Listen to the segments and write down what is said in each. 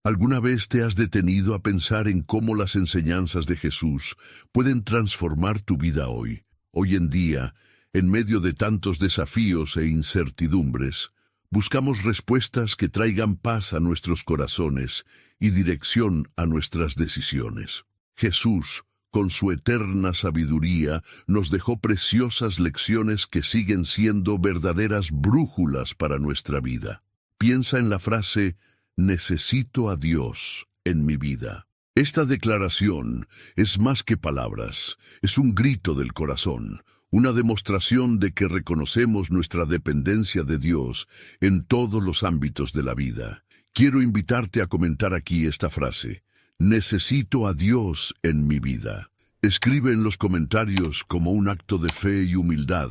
¿Alguna vez te has detenido a pensar en cómo las enseñanzas de Jesús pueden transformar tu vida hoy? Hoy en día, en medio de tantos desafíos e incertidumbres, buscamos respuestas que traigan paz a nuestros corazones y dirección a nuestras decisiones. Jesús, con su eterna sabiduría, nos dejó preciosas lecciones que siguen siendo verdaderas brújulas para nuestra vida. Piensa en la frase: necesito a Dios en mi vida. Esta declaración es más que palabras, es un grito del corazón, una demostración de que reconocemos nuestra dependencia de Dios en todos los ámbitos de la vida. Quiero invitarte a comentar aquí esta frase: necesito a Dios en mi vida. Escribe en los comentarios como un acto de fe y humildad,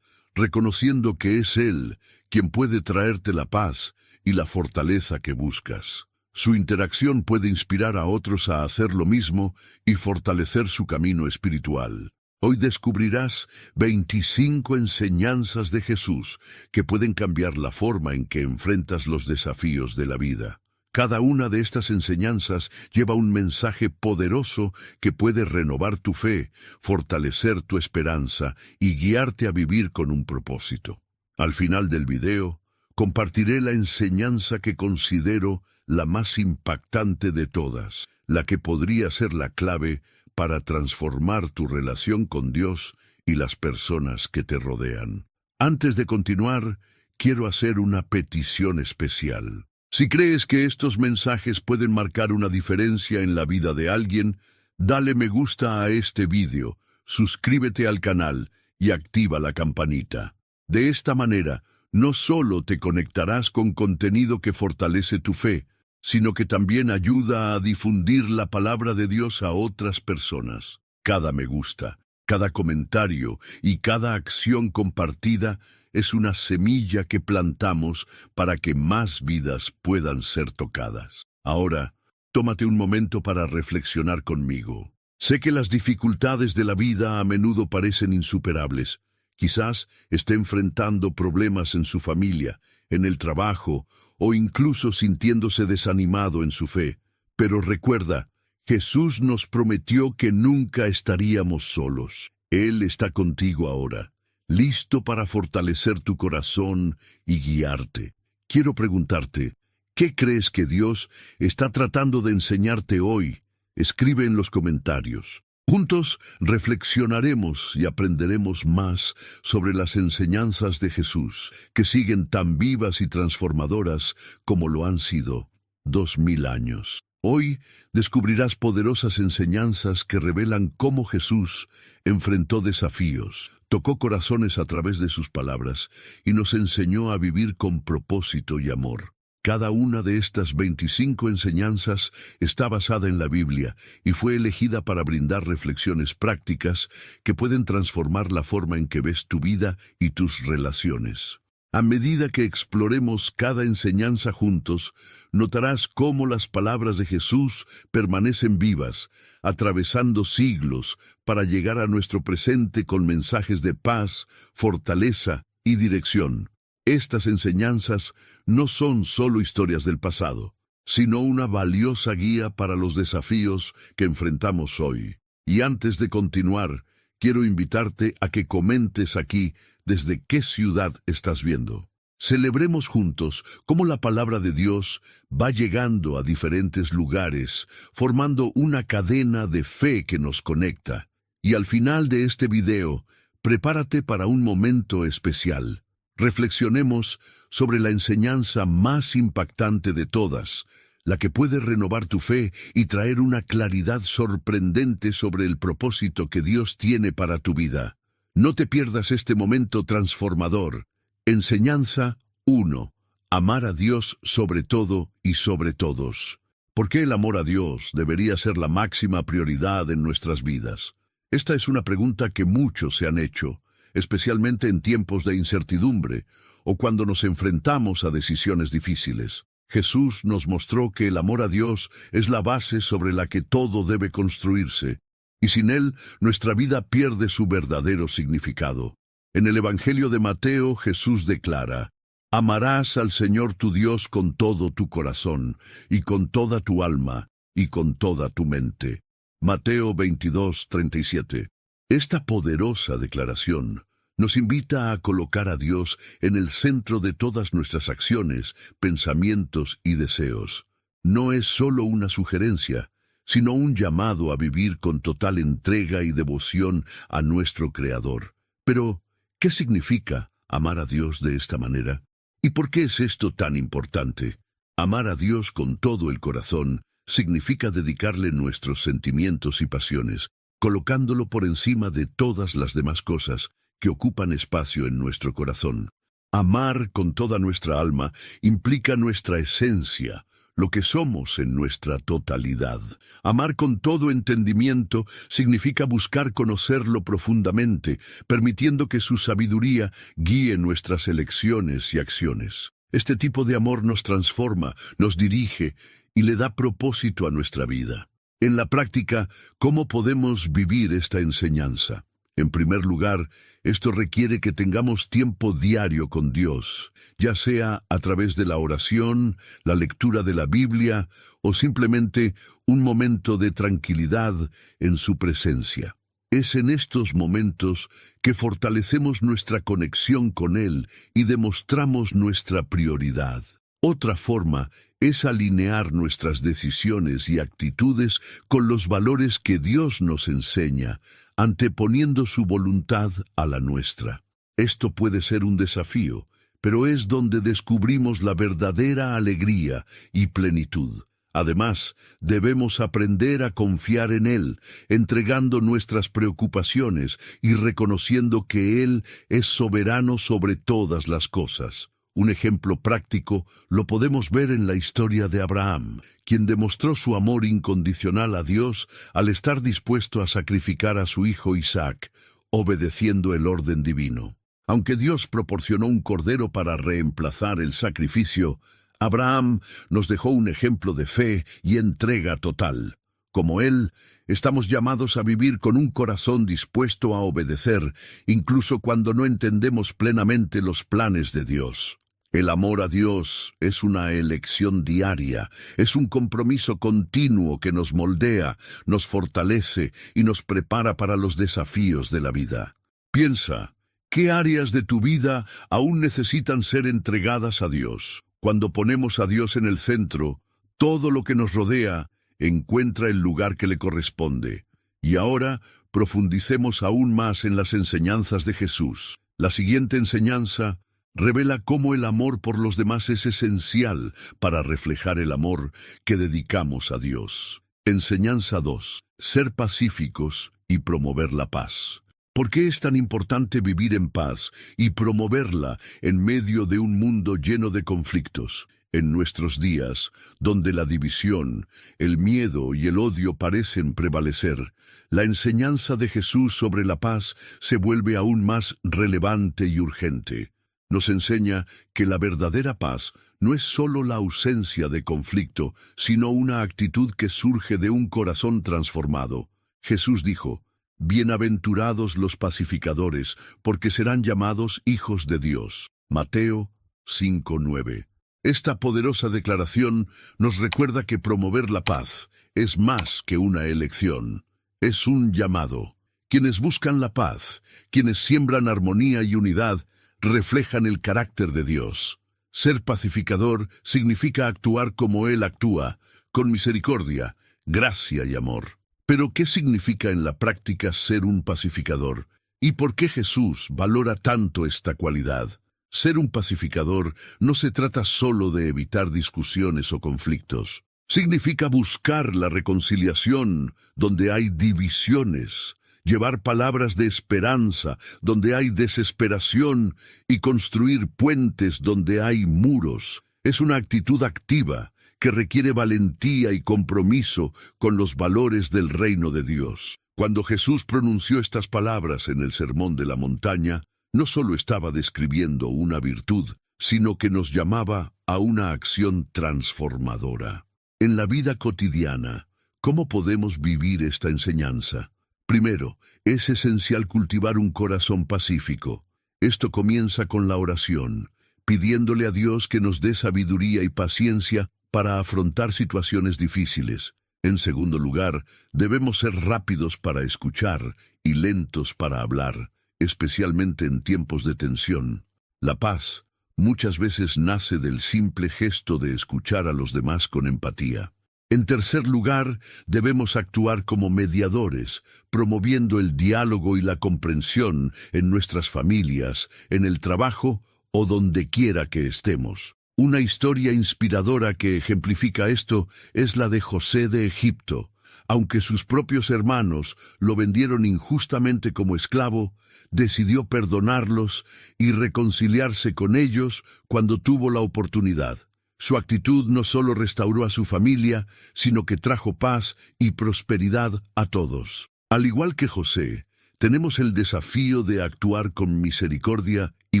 reconociendo que es Él quien puede traerte la paz y la fortaleza que buscas. Su interacción puede inspirar a otros a hacer lo mismo y fortalecer su camino espiritual. Hoy descubrirás 25 enseñanzas de Jesús que pueden cambiar la forma en que enfrentas los desafíos de la vida. Cada una de estas enseñanzas lleva un mensaje poderoso que puede renovar tu fe, fortalecer tu esperanza y guiarte a vivir con un propósito. Al final del video, compartiré la enseñanza que considero la más impactante de todas, la que podría ser la clave para transformar tu relación con Dios y las personas que te rodean. Antes de continuar, quiero hacer una petición especial. Si crees que estos mensajes pueden marcar una diferencia en la vida de alguien, dale me gusta a este video, suscríbete al canal y activa la campanita. De esta manera, no solo te conectarás con contenido que fortalece tu fe, sino que también ayuda a difundir la palabra de Dios a otras personas. Cada me gusta, cada comentario y cada acción compartida es una semilla que plantamos para que más vidas puedan ser tocadas. Ahora, tómate un momento para reflexionar conmigo. Sé que las dificultades de la vida a menudo parecen insuperables. Quizás esté enfrentando problemas en su familia, en el trabajo, o incluso sintiéndose desanimado en su fe. Pero recuerda, Jesús nos prometió que nunca estaríamos solos. Él está contigo ahora, listo para fortalecer tu corazón y guiarte. Quiero preguntarte, ¿qué crees que Dios está tratando de enseñarte hoy? Escribe en los comentarios. Juntos reflexionaremos y aprenderemos más sobre las enseñanzas de Jesús, que siguen tan vivas y transformadoras como lo han sido 2000 años. Hoy descubrirás poderosas enseñanzas que revelan cómo Jesús enfrentó desafíos, tocó corazones a través de sus palabras y nos enseñó a vivir con propósito y amor. Cada una de estas 25 enseñanzas está basada en la Biblia y fue elegida para brindar reflexiones prácticas que pueden transformar la forma en que ves tu vida y tus relaciones. A medida que exploremos cada enseñanza juntos, notarás cómo las palabras de Jesús permanecen vivas, atravesando siglos para llegar a nuestro presente con mensajes de paz, fortaleza y dirección. Estas enseñanzas no son solo historias del pasado, sino una valiosa guía para los desafíos que enfrentamos hoy. Y antes de continuar, quiero invitarte a que comentes aquí desde qué ciudad estás viendo. Celebremos juntos cómo la palabra de Dios va llegando a diferentes lugares, formando una cadena de fe que nos conecta. Y al final de este video, prepárate para un momento especial. Reflexionemos sobre la enseñanza más impactante de todas, la que puede renovar tu fe y traer una claridad sorprendente sobre el propósito que Dios tiene para tu vida. No te pierdas este momento transformador. Enseñanza 1. Amar a Dios sobre todo y sobre todos. ¿Por qué el amor a Dios debería ser la máxima prioridad en nuestras vidas? Esta es una pregunta que muchos se han hecho, especialmente en tiempos de incertidumbre o cuando nos enfrentamos a decisiones difíciles. Jesús nos mostró que el amor a Dios es la base sobre la que todo debe construirse, y sin él nuestra vida pierde su verdadero significado. En el Evangelio de Mateo, Jesús declara: Amarás al Señor tu Dios con todo tu corazón, y con toda tu alma, y con toda tu mente. Mateo 22:37. Esta poderosa declaración nos invita a colocar a Dios en el centro de todas nuestras acciones, pensamientos y deseos. No es solo una sugerencia, sino un llamado a vivir con total entrega y devoción a nuestro Creador. Pero, ¿qué significa amar a Dios de esta manera? ¿Y por qué es esto tan importante? Amar a Dios con todo el corazón significa dedicarle nuestros sentimientos y pasiones, colocándolo por encima de todas las demás cosas que ocupan espacio en nuestro corazón. Amar con toda nuestra alma implica nuestra esencia, lo que somos en nuestra totalidad. Amar con todo entendimiento significa buscar conocerlo profundamente, permitiendo que su sabiduría guíe nuestras elecciones y acciones. Este tipo de amor nos transforma, nos dirige y le da propósito a nuestra vida. En la práctica, ¿cómo podemos vivir esta enseñanza? En primer lugar, esto requiere que tengamos tiempo diario con Dios, ya sea a través de la oración, la lectura de la Biblia o simplemente un momento de tranquilidad en su presencia. Es en estos momentos que fortalecemos nuestra conexión con Él y demostramos nuestra prioridad. Otra forma es alinear nuestras decisiones y actitudes con los valores que Dios nos enseña, anteponiendo su voluntad a la nuestra. Esto puede ser un desafío, pero es donde descubrimos la verdadera alegría y plenitud. Además, debemos aprender a confiar en Él, entregando nuestras preocupaciones y reconociendo que Él es soberano sobre todas las cosas. Un ejemplo práctico lo podemos ver en la historia de Abraham, quien demostró su amor incondicional a Dios al estar dispuesto a sacrificar a su hijo Isaac, obedeciendo el orden divino. Aunque Dios proporcionó un cordero para reemplazar el sacrificio, Abraham nos dejó un ejemplo de fe y entrega total. Como él, estamos llamados a vivir con un corazón dispuesto a obedecer, incluso cuando no entendemos plenamente los planes de Dios. El amor a Dios es una elección diaria, es un compromiso continuo que nos moldea, nos fortalece y nos prepara para los desafíos de la vida. Piensa, ¿qué áreas de tu vida aún necesitan ser entregadas a Dios? Cuando ponemos a Dios en el centro, todo lo que nos rodea encuentra el lugar que le corresponde. Y ahora, profundicemos aún más en las enseñanzas de Jesús. La siguiente enseñanza revela cómo el amor por los demás es esencial para reflejar el amor que dedicamos a Dios. Enseñanza 2. Ser pacíficos y promover la paz. ¿Por qué es tan importante vivir en paz y promoverla en medio de un mundo lleno de conflictos? En nuestros días, donde la división, el miedo y el odio parecen prevalecer, la enseñanza de Jesús sobre la paz se vuelve aún más relevante y urgente. Nos enseña que la verdadera paz no es solo la ausencia de conflicto, sino una actitud que surge de un corazón transformado. Jesús dijo: «Bienaventurados los pacificadores, porque serán llamados hijos de Dios». Mateo 5:9. Esta poderosa declaración nos recuerda que promover la paz es más que una elección, es un llamado. Quienes buscan la paz, quienes siembran armonía y unidad, reflejan el carácter de Dios. Ser pacificador significa actuar como Él actúa, con misericordia, gracia y amor. Pero, ¿qué significa en la práctica ser un pacificador? ¿Y por qué Jesús valora tanto esta cualidad? Ser un pacificador no se trata solo de evitar discusiones o conflictos. Significa buscar la reconciliación donde hay divisiones, llevar palabras de esperanza donde hay desesperación y construir puentes donde hay muros. Es una actitud activa que requiere valentía y compromiso con los valores del reino de Dios. Cuando Jesús pronunció estas palabras en el Sermón de la Montaña, no solo estaba describiendo una virtud, sino que nos llamaba a una acción transformadora. En la vida cotidiana, ¿cómo podemos vivir esta enseñanza? Primero, es esencial cultivar un corazón pacífico. Esto comienza con la oración, pidiéndole a Dios que nos dé sabiduría y paciencia para afrontar situaciones difíciles. En segundo lugar, debemos ser rápidos para escuchar y lentos para hablar, especialmente en tiempos de tensión. La paz muchas veces nace del simple gesto de escuchar a los demás con empatía. En tercer lugar, debemos actuar como mediadores, promoviendo el diálogo y la comprensión en nuestras familias, en el trabajo o donde quiera que estemos. Una historia inspiradora que ejemplifica esto es la de José de Egipto. Aunque sus propios hermanos lo vendieron injustamente como esclavo, decidió perdonarlos y reconciliarse con ellos cuando tuvo la oportunidad. Su actitud no solo restauró a su familia, sino que trajo paz y prosperidad a todos. Al igual que José, tenemos el desafío de actuar con misericordia y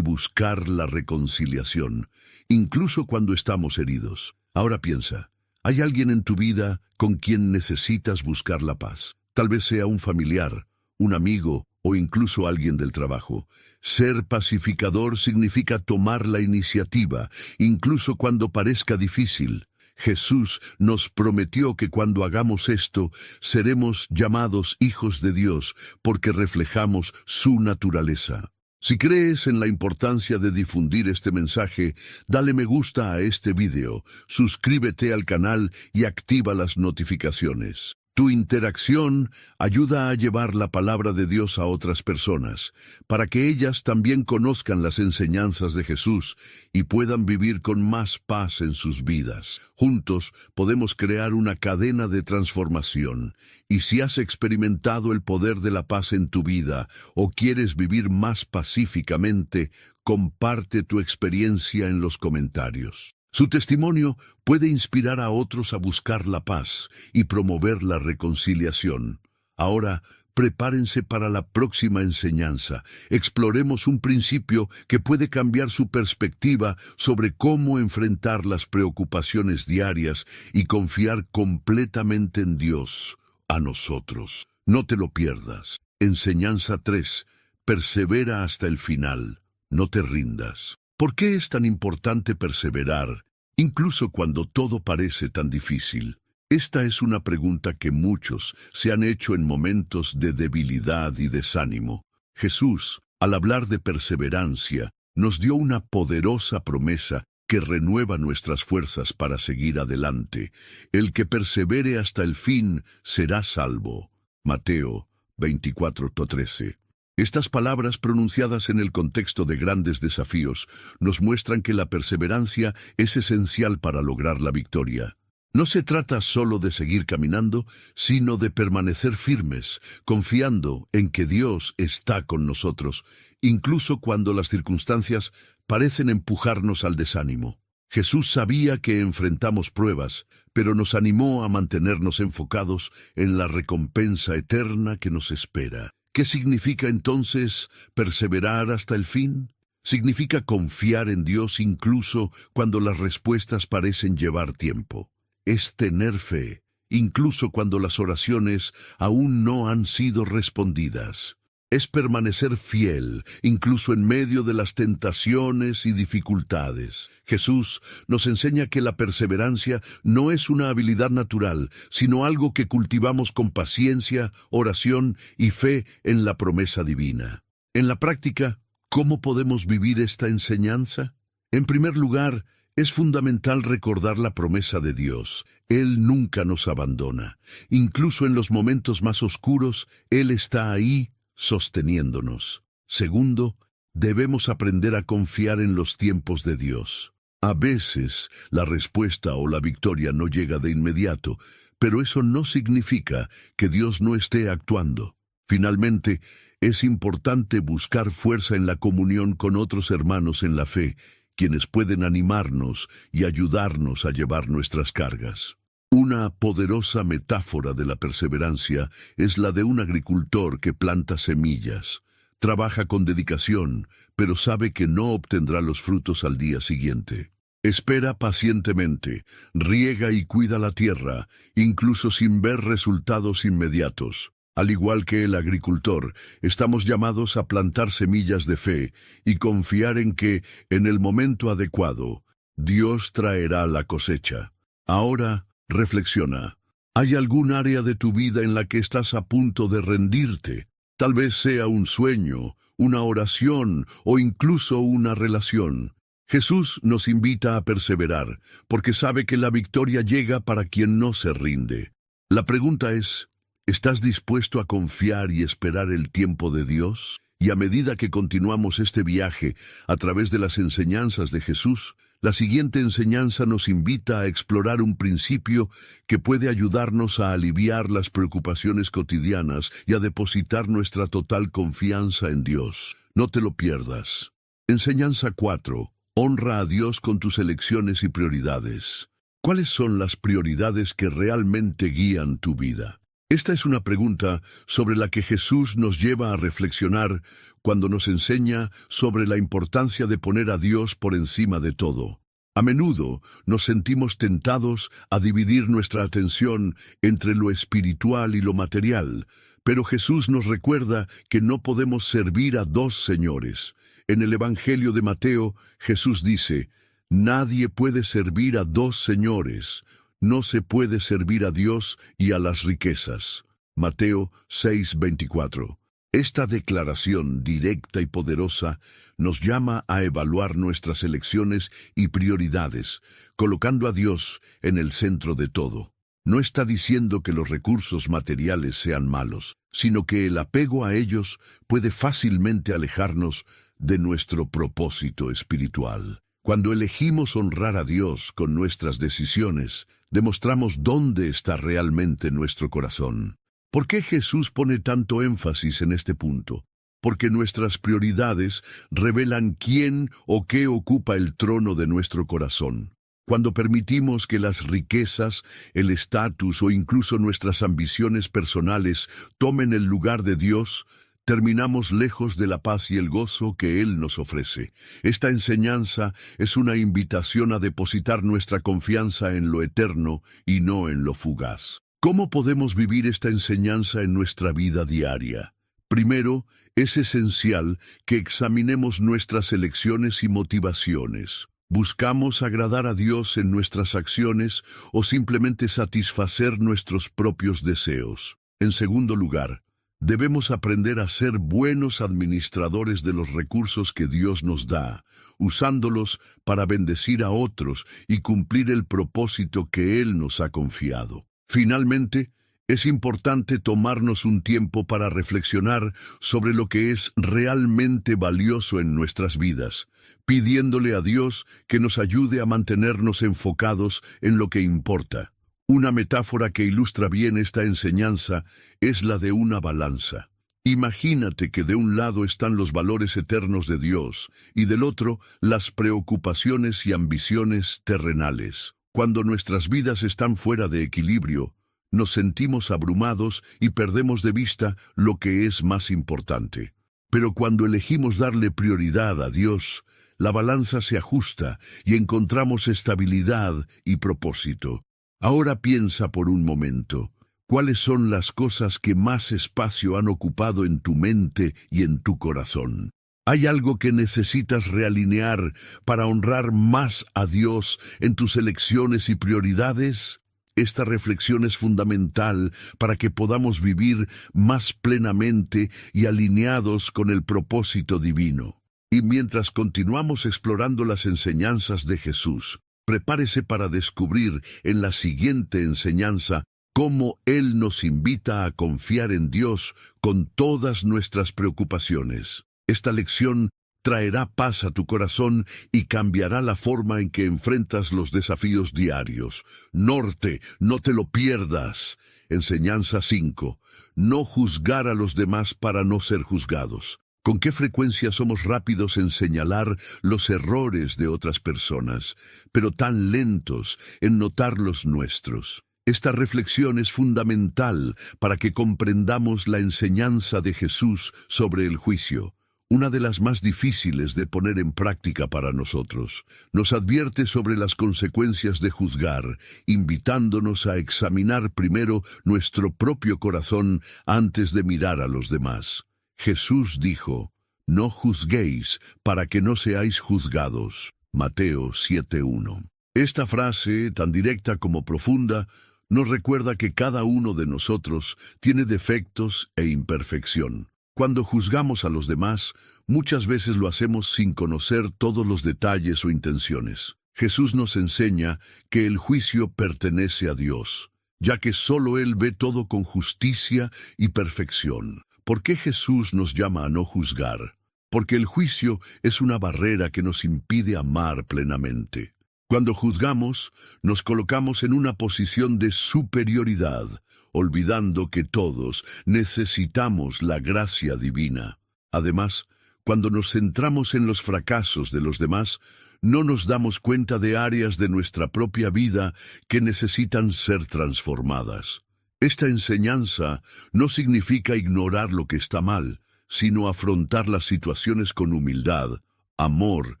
buscar la reconciliación, incluso cuando estamos heridos. Ahora piensa, ¿hay alguien en tu vida con quien necesitas buscar la paz? Tal vez sea un familiar, un amigo o incluso alguien del trabajo. Ser pacificador significa tomar la iniciativa, incluso cuando parezca difícil. Jesús nos prometió que cuando hagamos esto, seremos llamados hijos de Dios, porque reflejamos su naturaleza. Si crees en la importancia de difundir este mensaje, dale me gusta a este video, suscríbete al canal y activa las notificaciones. Tu interacción ayuda a llevar la palabra de Dios a otras personas, para que ellas también conozcan las enseñanzas de Jesús y puedan vivir con más paz en sus vidas. Juntos podemos crear una cadena de transformación. Y si has experimentado el poder de la paz en tu vida o quieres vivir más pacíficamente, comparte tu experiencia en los comentarios. Su testimonio puede inspirar a otros a buscar la paz y promover la reconciliación. Ahora, prepárense para la próxima enseñanza. Exploremos un principio que puede cambiar su perspectiva sobre cómo enfrentar las preocupaciones diarias y confiar completamente en Dios, a nosotros. No te lo pierdas. Enseñanza 3. Persevera hasta el final. No te rindas. ¿Por qué es tan importante perseverar, incluso cuando todo parece tan difícil? Esta es una pregunta que muchos se han hecho en momentos de debilidad y desánimo. Jesús, al hablar de perseverancia, nos dio una poderosa promesa que renueva nuestras fuerzas para seguir adelante. El que persevere hasta el fin será salvo. Mateo 24:13. Estas palabras pronunciadas en el contexto de grandes desafíos nos muestran que la perseverancia es esencial para lograr la victoria. No se trata solo de seguir caminando, sino de permanecer firmes, confiando en que Dios está con nosotros, incluso cuando las circunstancias parecen empujarnos al desánimo. Jesús sabía que enfrentamos pruebas, pero nos animó a mantenernos enfocados en la recompensa eterna que nos espera. ¿Qué significa entonces perseverar hasta el fin? Significa confiar en Dios incluso cuando las respuestas parecen llevar tiempo. Es tener fe, incluso cuando las oraciones aún no han sido respondidas. Es permanecer fiel, incluso en medio de las tentaciones y dificultades. Jesús nos enseña que la perseverancia no es una habilidad natural, sino algo que cultivamos con paciencia, oración y fe en la promesa divina. En la práctica, ¿cómo podemos vivir esta enseñanza? En primer lugar, es fundamental recordar la promesa de Dios. Él nunca nos abandona. Incluso en los momentos más oscuros, Él está ahí, sosteniéndonos. Segundo, debemos aprender a confiar en los tiempos de Dios. A veces, la respuesta o la victoria no llega de inmediato, pero eso no significa que Dios no esté actuando. Finalmente, es importante buscar fuerza en la comunión con otros hermanos en la fe, quienes pueden animarnos y ayudarnos a llevar nuestras cargas. Una poderosa metáfora de la perseverancia es la de un agricultor que planta semillas. Trabaja con dedicación, pero sabe que no obtendrá los frutos al día siguiente. Espera pacientemente, riega y cuida la tierra, incluso sin ver resultados inmediatos. Al igual que el agricultor, estamos llamados a plantar semillas de fe y confiar en que, en el momento adecuado, Dios traerá la cosecha. Ahora, reflexiona. ¿Hay algún área de tu vida en la que estás a punto de rendirte? Tal vez sea un sueño, una oración o incluso una relación. Jesús nos invita a perseverar, porque sabe que la victoria llega para quien no se rinde. La pregunta es, ¿estás dispuesto a confiar y esperar el tiempo de Dios? Y a medida que continuamos este viaje a través de las enseñanzas de Jesús, la siguiente enseñanza nos invita a explorar un principio que puede ayudarnos a aliviar las preocupaciones cotidianas y a depositar nuestra total confianza en Dios. No te lo pierdas. Enseñanza 4. Honra a Dios con tus elecciones y prioridades. ¿Cuáles son las prioridades que realmente guían tu vida? Esta es una pregunta sobre la que Jesús nos lleva a reflexionar cuando nos enseña sobre la importancia de poner a Dios por encima de todo. A menudo nos sentimos tentados a dividir nuestra atención entre lo espiritual y lo material, pero Jesús nos recuerda que no podemos servir a dos señores. En el Evangelio de Mateo, Jesús dice, «Nadie puede servir a dos señores. No se puede servir a Dios y a las riquezas». Mateo 6:24. Esta declaración directa y poderosa nos llama a evaluar nuestras elecciones y prioridades, colocando a Dios en el centro de todo. No está diciendo que los recursos materiales sean malos, sino que el apego a ellos puede fácilmente alejarnos de nuestro propósito espiritual. Cuando elegimos honrar a Dios con nuestras decisiones, demostramos dónde está realmente nuestro corazón. ¿Por qué Jesús pone tanto énfasis en este punto? Porque nuestras prioridades revelan quién o qué ocupa el trono de nuestro corazón. Cuando permitimos que las riquezas, el estatus o incluso nuestras ambiciones personales tomen el lugar de Dios, terminamos lejos de la paz y el gozo que Él nos ofrece. Esta enseñanza es una invitación a depositar nuestra confianza en lo eterno y no en lo fugaz. ¿Cómo podemos vivir esta enseñanza en nuestra vida diaria? Primero, es esencial que examinemos nuestras elecciones y motivaciones. ¿Buscamos agradar a Dios en nuestras acciones o simplemente satisfacer nuestros propios deseos? En segundo lugar, debemos aprender a ser buenos administradores de los recursos que Dios nos da, usándolos para bendecir a otros y cumplir el propósito que Él nos ha confiado. Finalmente, es importante tomarnos un tiempo para reflexionar sobre lo que es realmente valioso en nuestras vidas, pidiéndole a Dios que nos ayude a mantenernos enfocados en lo que importa. Una metáfora que ilustra bien esta enseñanza es la de una balanza. Imagínate que de un lado están los valores eternos de Dios y del otro las preocupaciones y ambiciones terrenales. Cuando nuestras vidas están fuera de equilibrio, nos sentimos abrumados y perdemos de vista lo que es más importante. Pero cuando elegimos darle prioridad a Dios, la balanza se ajusta y encontramos estabilidad y propósito. Ahora piensa por un momento, ¿cuáles son las cosas que más espacio han ocupado en tu mente y en tu corazón? ¿Hay algo que necesitas realinear para honrar más a Dios en tus elecciones y prioridades? Esta reflexión es fundamental para que podamos vivir más plenamente y alineados con el propósito divino. Y mientras continuamos explorando las enseñanzas de Jesús, prepárese para descubrir en la siguiente enseñanza cómo Él nos invita a confiar en Dios con todas nuestras preocupaciones. Esta lección traerá paz a tu corazón y cambiará la forma en que enfrentas los desafíos diarios. Norte, no te lo pierdas. Enseñanza 5. No juzgar a los demás para no ser juzgados. ¿Con qué frecuencia somos rápidos en señalar los errores de otras personas, pero tan lentos en notar los nuestros? Esta reflexión es fundamental para que comprendamos la enseñanza de Jesús sobre el juicio. una de las más difíciles de poner en práctica para nosotros. Nos advierte sobre las consecuencias de juzgar, invitándonos a examinar primero nuestro propio corazón antes de mirar a los demás. Jesús dijo: «No juzguéis para que no seáis juzgados». Mateo 7:1. Esta frase, tan directa como profunda, nos recuerda que cada uno de nosotros tiene defectos e imperfección. Cuando juzgamos a los demás, muchas veces lo hacemos sin conocer todos los detalles o intenciones. Jesús nos enseña que el juicio pertenece a Dios, ya que solo Él ve todo con justicia y perfección. ¿Por qué Jesús nos llama a no juzgar? Porque el juicio es una barrera que nos impide amar plenamente. Cuando juzgamos, nos colocamos en una posición de superioridad, olvidando que todos necesitamos la gracia divina. Además, cuando nos centramos en los fracasos de los demás, no nos damos cuenta de áreas de nuestra propia vida que necesitan ser transformadas. Esta enseñanza no significa ignorar lo que está mal, sino afrontar las situaciones con humildad, amor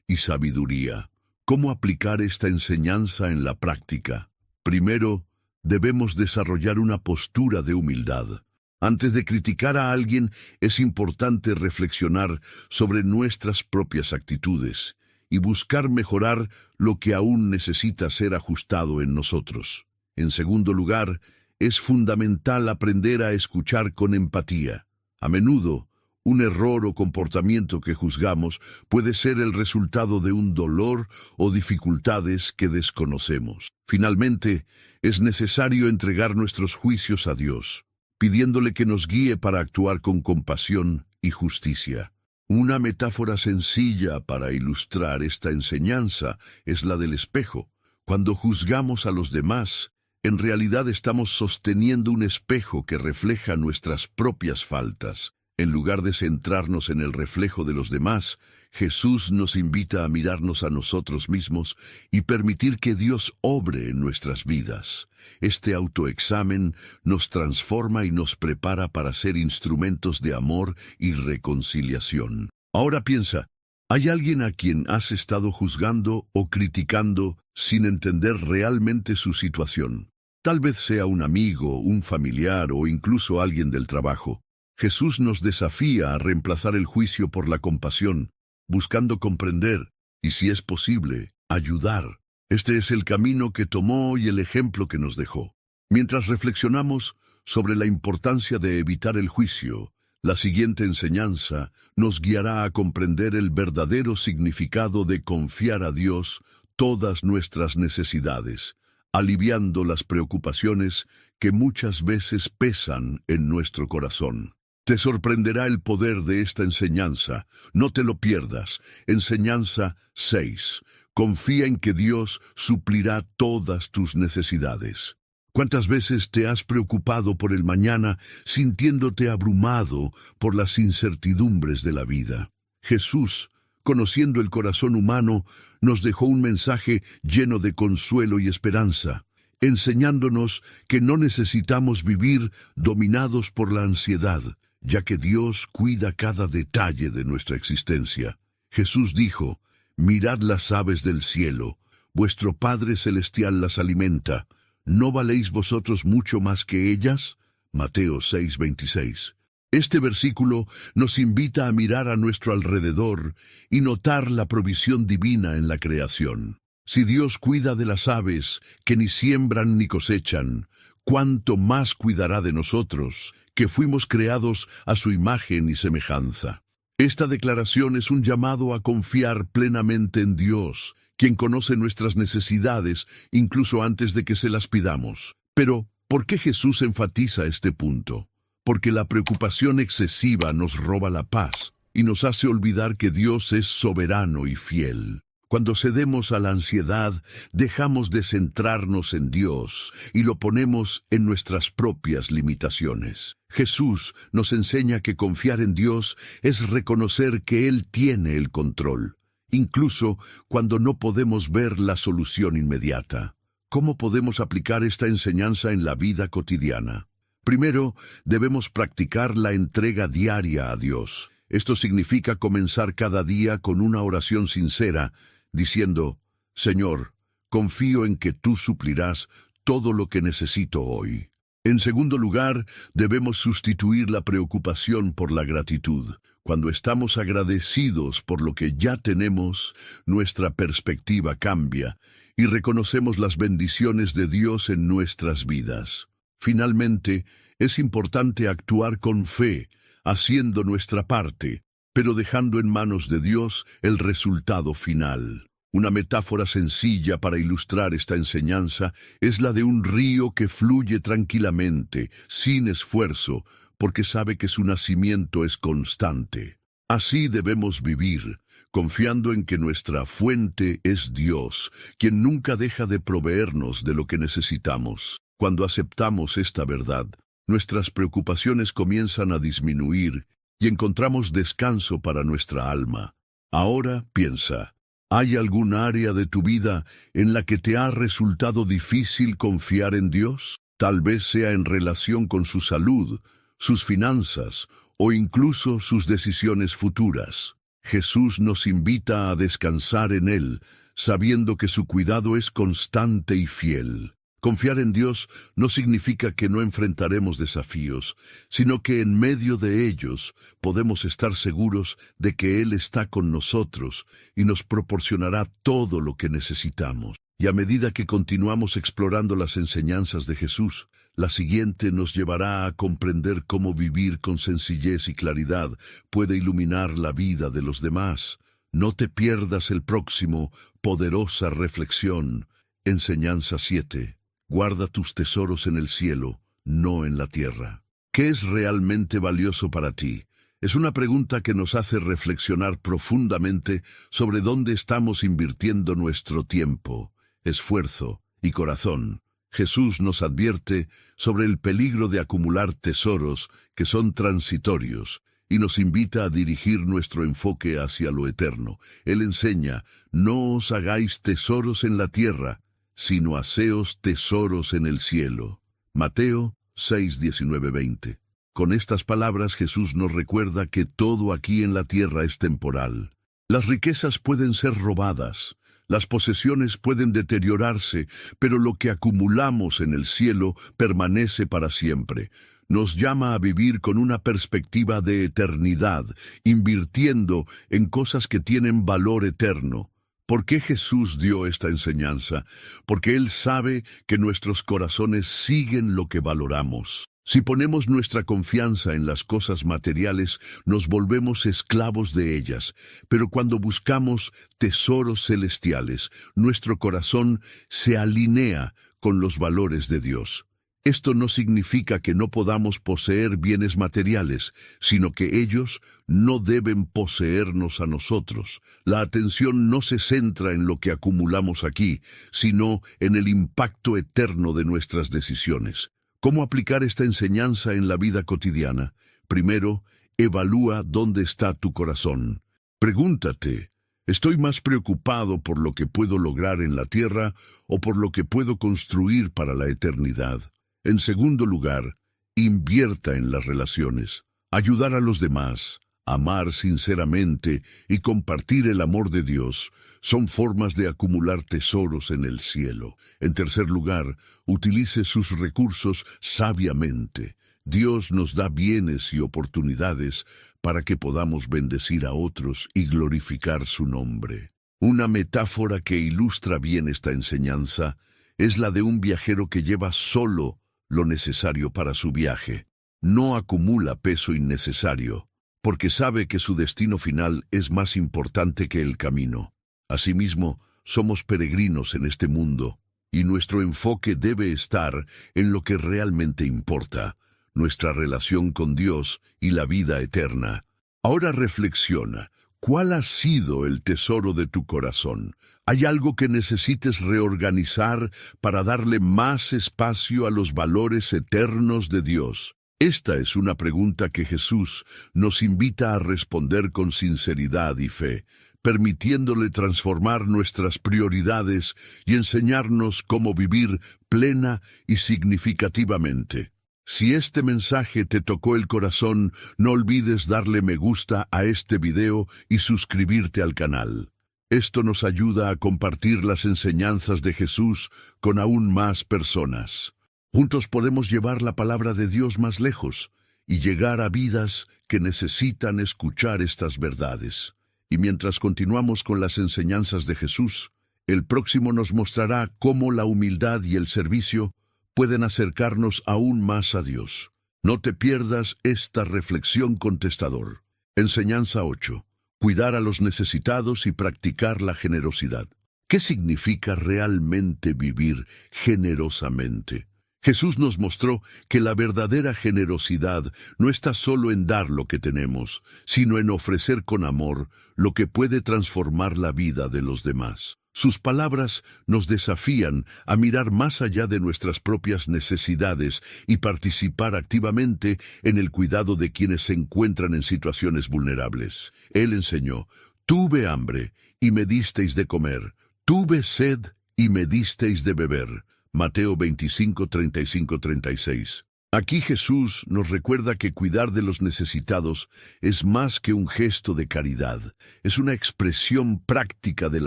y sabiduría. ¿Cómo aplicar esta enseñanza en la práctica? Primero, debemos desarrollar una postura de humildad. Antes de criticar a alguien, es importante reflexionar sobre nuestras propias actitudes y buscar mejorar lo que aún necesita ser ajustado en nosotros. En segundo lugar, es fundamental aprender a escuchar con empatía. A menudo, un error o comportamiento que juzgamos puede ser el resultado de un dolor o dificultades que desconocemos. Finalmente, es necesario entregar nuestros juicios a Dios, pidiéndole que nos guíe para actuar con compasión y justicia. Una metáfora sencilla para ilustrar esta enseñanza es la del espejo. Cuando juzgamos a los demás, en realidad estamos sosteniendo un espejo que refleja nuestras propias faltas. En lugar de centrarnos en el reflejo de los demás, Jesús nos invita a mirarnos a nosotros mismos y permitir que Dios obre en nuestras vidas. Este autoexamen nos transforma y nos prepara para ser instrumentos de amor y reconciliación. Ahora piensa, ¿hay alguien a quien has estado juzgando o criticando sin entender realmente su situación? Tal vez sea un amigo, un familiar o incluso alguien del trabajo. Jesús nos desafía a reemplazar el juicio por la compasión, buscando comprender y, si es posible, ayudar. Este es el camino que tomó y el ejemplo que nos dejó. Mientras reflexionamos sobre la importancia de evitar el juicio, la siguiente enseñanza nos guiará a comprender el verdadero significado de confiar a Dios todas nuestras necesidades, aliviando las preocupaciones que muchas veces pesan en nuestro corazón. Te sorprenderá el poder de esta enseñanza. No te lo pierdas. Enseñanza 6. Confía en que Dios suplirá todas tus necesidades. ¿Cuántas veces te has preocupado por el mañana, sintiéndote abrumado por las incertidumbres de la vida? Jesús, conociendo el corazón humano, nos dejó un mensaje lleno de consuelo y esperanza, enseñándonos que no necesitamos vivir dominados por la ansiedad, ya que Dios cuida cada detalle de nuestra existencia. Jesús dijo: «Mirad las aves del cielo, vuestro Padre Celestial las alimenta. ¿No valéis vosotros mucho más que ellas?». Mateo 6:26. Este versículo nos invita a mirar a nuestro alrededor y notar la provisión divina en la creación. Si Dios cuida de las aves, que ni siembran ni cosechan, ¿cuánto más cuidará de nosotros, que fuimos creados a su imagen y semejanza? Esta declaración es un llamado a confiar plenamente en Dios, quien conoce nuestras necesidades incluso antes de que se las pidamos. Pero, ¿por qué Jesús enfatiza este punto? Porque la preocupación excesiva nos roba la paz y nos hace olvidar que Dios es soberano y fiel. Cuando cedemos a la ansiedad, dejamos de centrarnos en Dios y lo ponemos en nuestras propias limitaciones. Jesús nos enseña que confiar en Dios es reconocer que Él tiene el control, incluso cuando no podemos ver la solución inmediata. ¿Cómo podemos aplicar esta enseñanza en la vida cotidiana? Primero, debemos practicar la entrega diaria a Dios. Esto significa comenzar cada día con una oración sincera, diciendo, Señor, confío en que tú suplirás todo lo que necesito hoy. En segundo lugar, debemos sustituir la preocupación por la gratitud. Cuando estamos agradecidos por lo que ya tenemos, nuestra perspectiva cambia y reconocemos las bendiciones de Dios en nuestras vidas. Finalmente, es importante actuar con fe, haciendo nuestra parte, pero dejando en manos de Dios el resultado final. Una metáfora sencilla para ilustrar esta enseñanza es la de un río que fluye tranquilamente, sin esfuerzo, porque sabe que su nacimiento es constante. Así debemos vivir, confiando en que nuestra fuente es Dios, quien nunca deja de proveernos de lo que necesitamos. Cuando aceptamos esta verdad, nuestras preocupaciones comienzan a disminuir y encontramos descanso para nuestra alma. Ahora piensa, ¿hay algún área de tu vida en la que te ha resultado difícil confiar en Dios? Tal vez sea en relación con su salud, sus finanzas o incluso sus decisiones futuras. Jesús nos invita a descansar en Él, sabiendo que su cuidado es constante y fiel. Confiar en Dios no significa que no enfrentaremos desafíos, sino que en medio de ellos podemos estar seguros de que Él está con nosotros y nos proporcionará todo lo que necesitamos. Y a medida que continuamos explorando las enseñanzas de Jesús, la siguiente nos llevará a comprender cómo vivir con sencillez y claridad puede iluminar la vida de los demás. No te pierdas el próximo poderosa reflexión. Enseñanza 7. Guarda tus tesoros en el cielo, no en la tierra. ¿Qué es realmente valioso para ti? Es una pregunta que nos hace reflexionar profundamente sobre dónde estamos invirtiendo nuestro tiempo, esfuerzo y corazón. Jesús nos advierte sobre el peligro de acumular tesoros que son transitorios y nos invita a dirigir nuestro enfoque hacia lo eterno. Él enseña, no os hagáis tesoros en la tierra, sino haceos tesoros en el cielo. Mateo 6, 19, 20. Con estas palabras Jesús nos recuerda que todo aquí en la tierra es temporal. Las riquezas pueden ser robadas, las posesiones pueden deteriorarse, pero lo que acumulamos en el cielo permanece para siempre. Nos llama a vivir con una perspectiva de eternidad, invirtiendo en cosas que tienen valor eterno. ¿Por qué Jesús dio esta enseñanza? Porque Él sabe que nuestros corazones siguen lo que valoramos. Si ponemos nuestra confianza en las cosas materiales, nos volvemos esclavos de ellas. Pero cuando buscamos tesoros celestiales, nuestro corazón se alinea con los valores de Dios. Esto no significa que no podamos poseer bienes materiales, sino que ellos no deben poseernos a nosotros. La atención no se centra en lo que acumulamos aquí, sino en el impacto eterno de nuestras decisiones. ¿Cómo aplicar esta enseñanza en la vida cotidiana? Primero, evalúa dónde está tu corazón. Pregúntate, ¿estoy más preocupado por lo que puedo lograr en la tierra o por lo que puedo construir para la eternidad? En segundo lugar, invierta en las relaciones. Ayudar a los demás, amar sinceramente y compartir el amor de Dios son formas de acumular tesoros en el cielo. En tercer lugar, utilice sus recursos sabiamente. Dios nos da bienes y oportunidades para que podamos bendecir a otros y glorificar su nombre. Una metáfora que ilustra bien esta enseñanza es la de un viajero que lleva solo lo necesario para su viaje. No acumula peso innecesario, porque sabe que su destino final es más importante que el camino. Asimismo, somos peregrinos en este mundo, y nuestro enfoque debe estar en lo que realmente importa, nuestra relación con Dios y la vida eterna. Ahora reflexiona, ¿cuál ha sido el tesoro de tu corazón? ¿Hay algo que necesites reorganizar para darle más espacio a los valores eternos de Dios? Esta es una pregunta que Jesús nos invita a responder con sinceridad y fe, permitiéndole transformar nuestras prioridades y enseñarnos cómo vivir plena y significativamente. Si este mensaje te tocó el corazón, no olvides darle me gusta a este video y suscribirte al canal. Esto nos ayuda a compartir las enseñanzas de Jesús con aún más personas. Juntos podemos llevar la palabra de Dios más lejos y llegar a vidas que necesitan escuchar estas verdades. Y mientras continuamos con las enseñanzas de Jesús, el próximo nos mostrará cómo la humildad y el servicio pueden acercarnos aún más a Dios. No te pierdas esta reflexión contestador. Enseñanza 8. Cuidar a los necesitados y practicar la generosidad. ¿Qué significa realmente vivir generosamente? Jesús nos mostró que la verdadera generosidad no está solo en dar lo que tenemos, sino en ofrecer con amor lo que puede transformar la vida de los demás. Sus palabras nos desafían a mirar más allá de nuestras propias necesidades y participar activamente en el cuidado de quienes se encuentran en situaciones vulnerables. Él enseñó: tuve hambre y me disteis de comer, tuve sed y me disteis de beber. Mateo 25, 35, 36. Aquí Jesús nos recuerda que cuidar de los necesitados es más que un gesto de caridad, es una expresión práctica del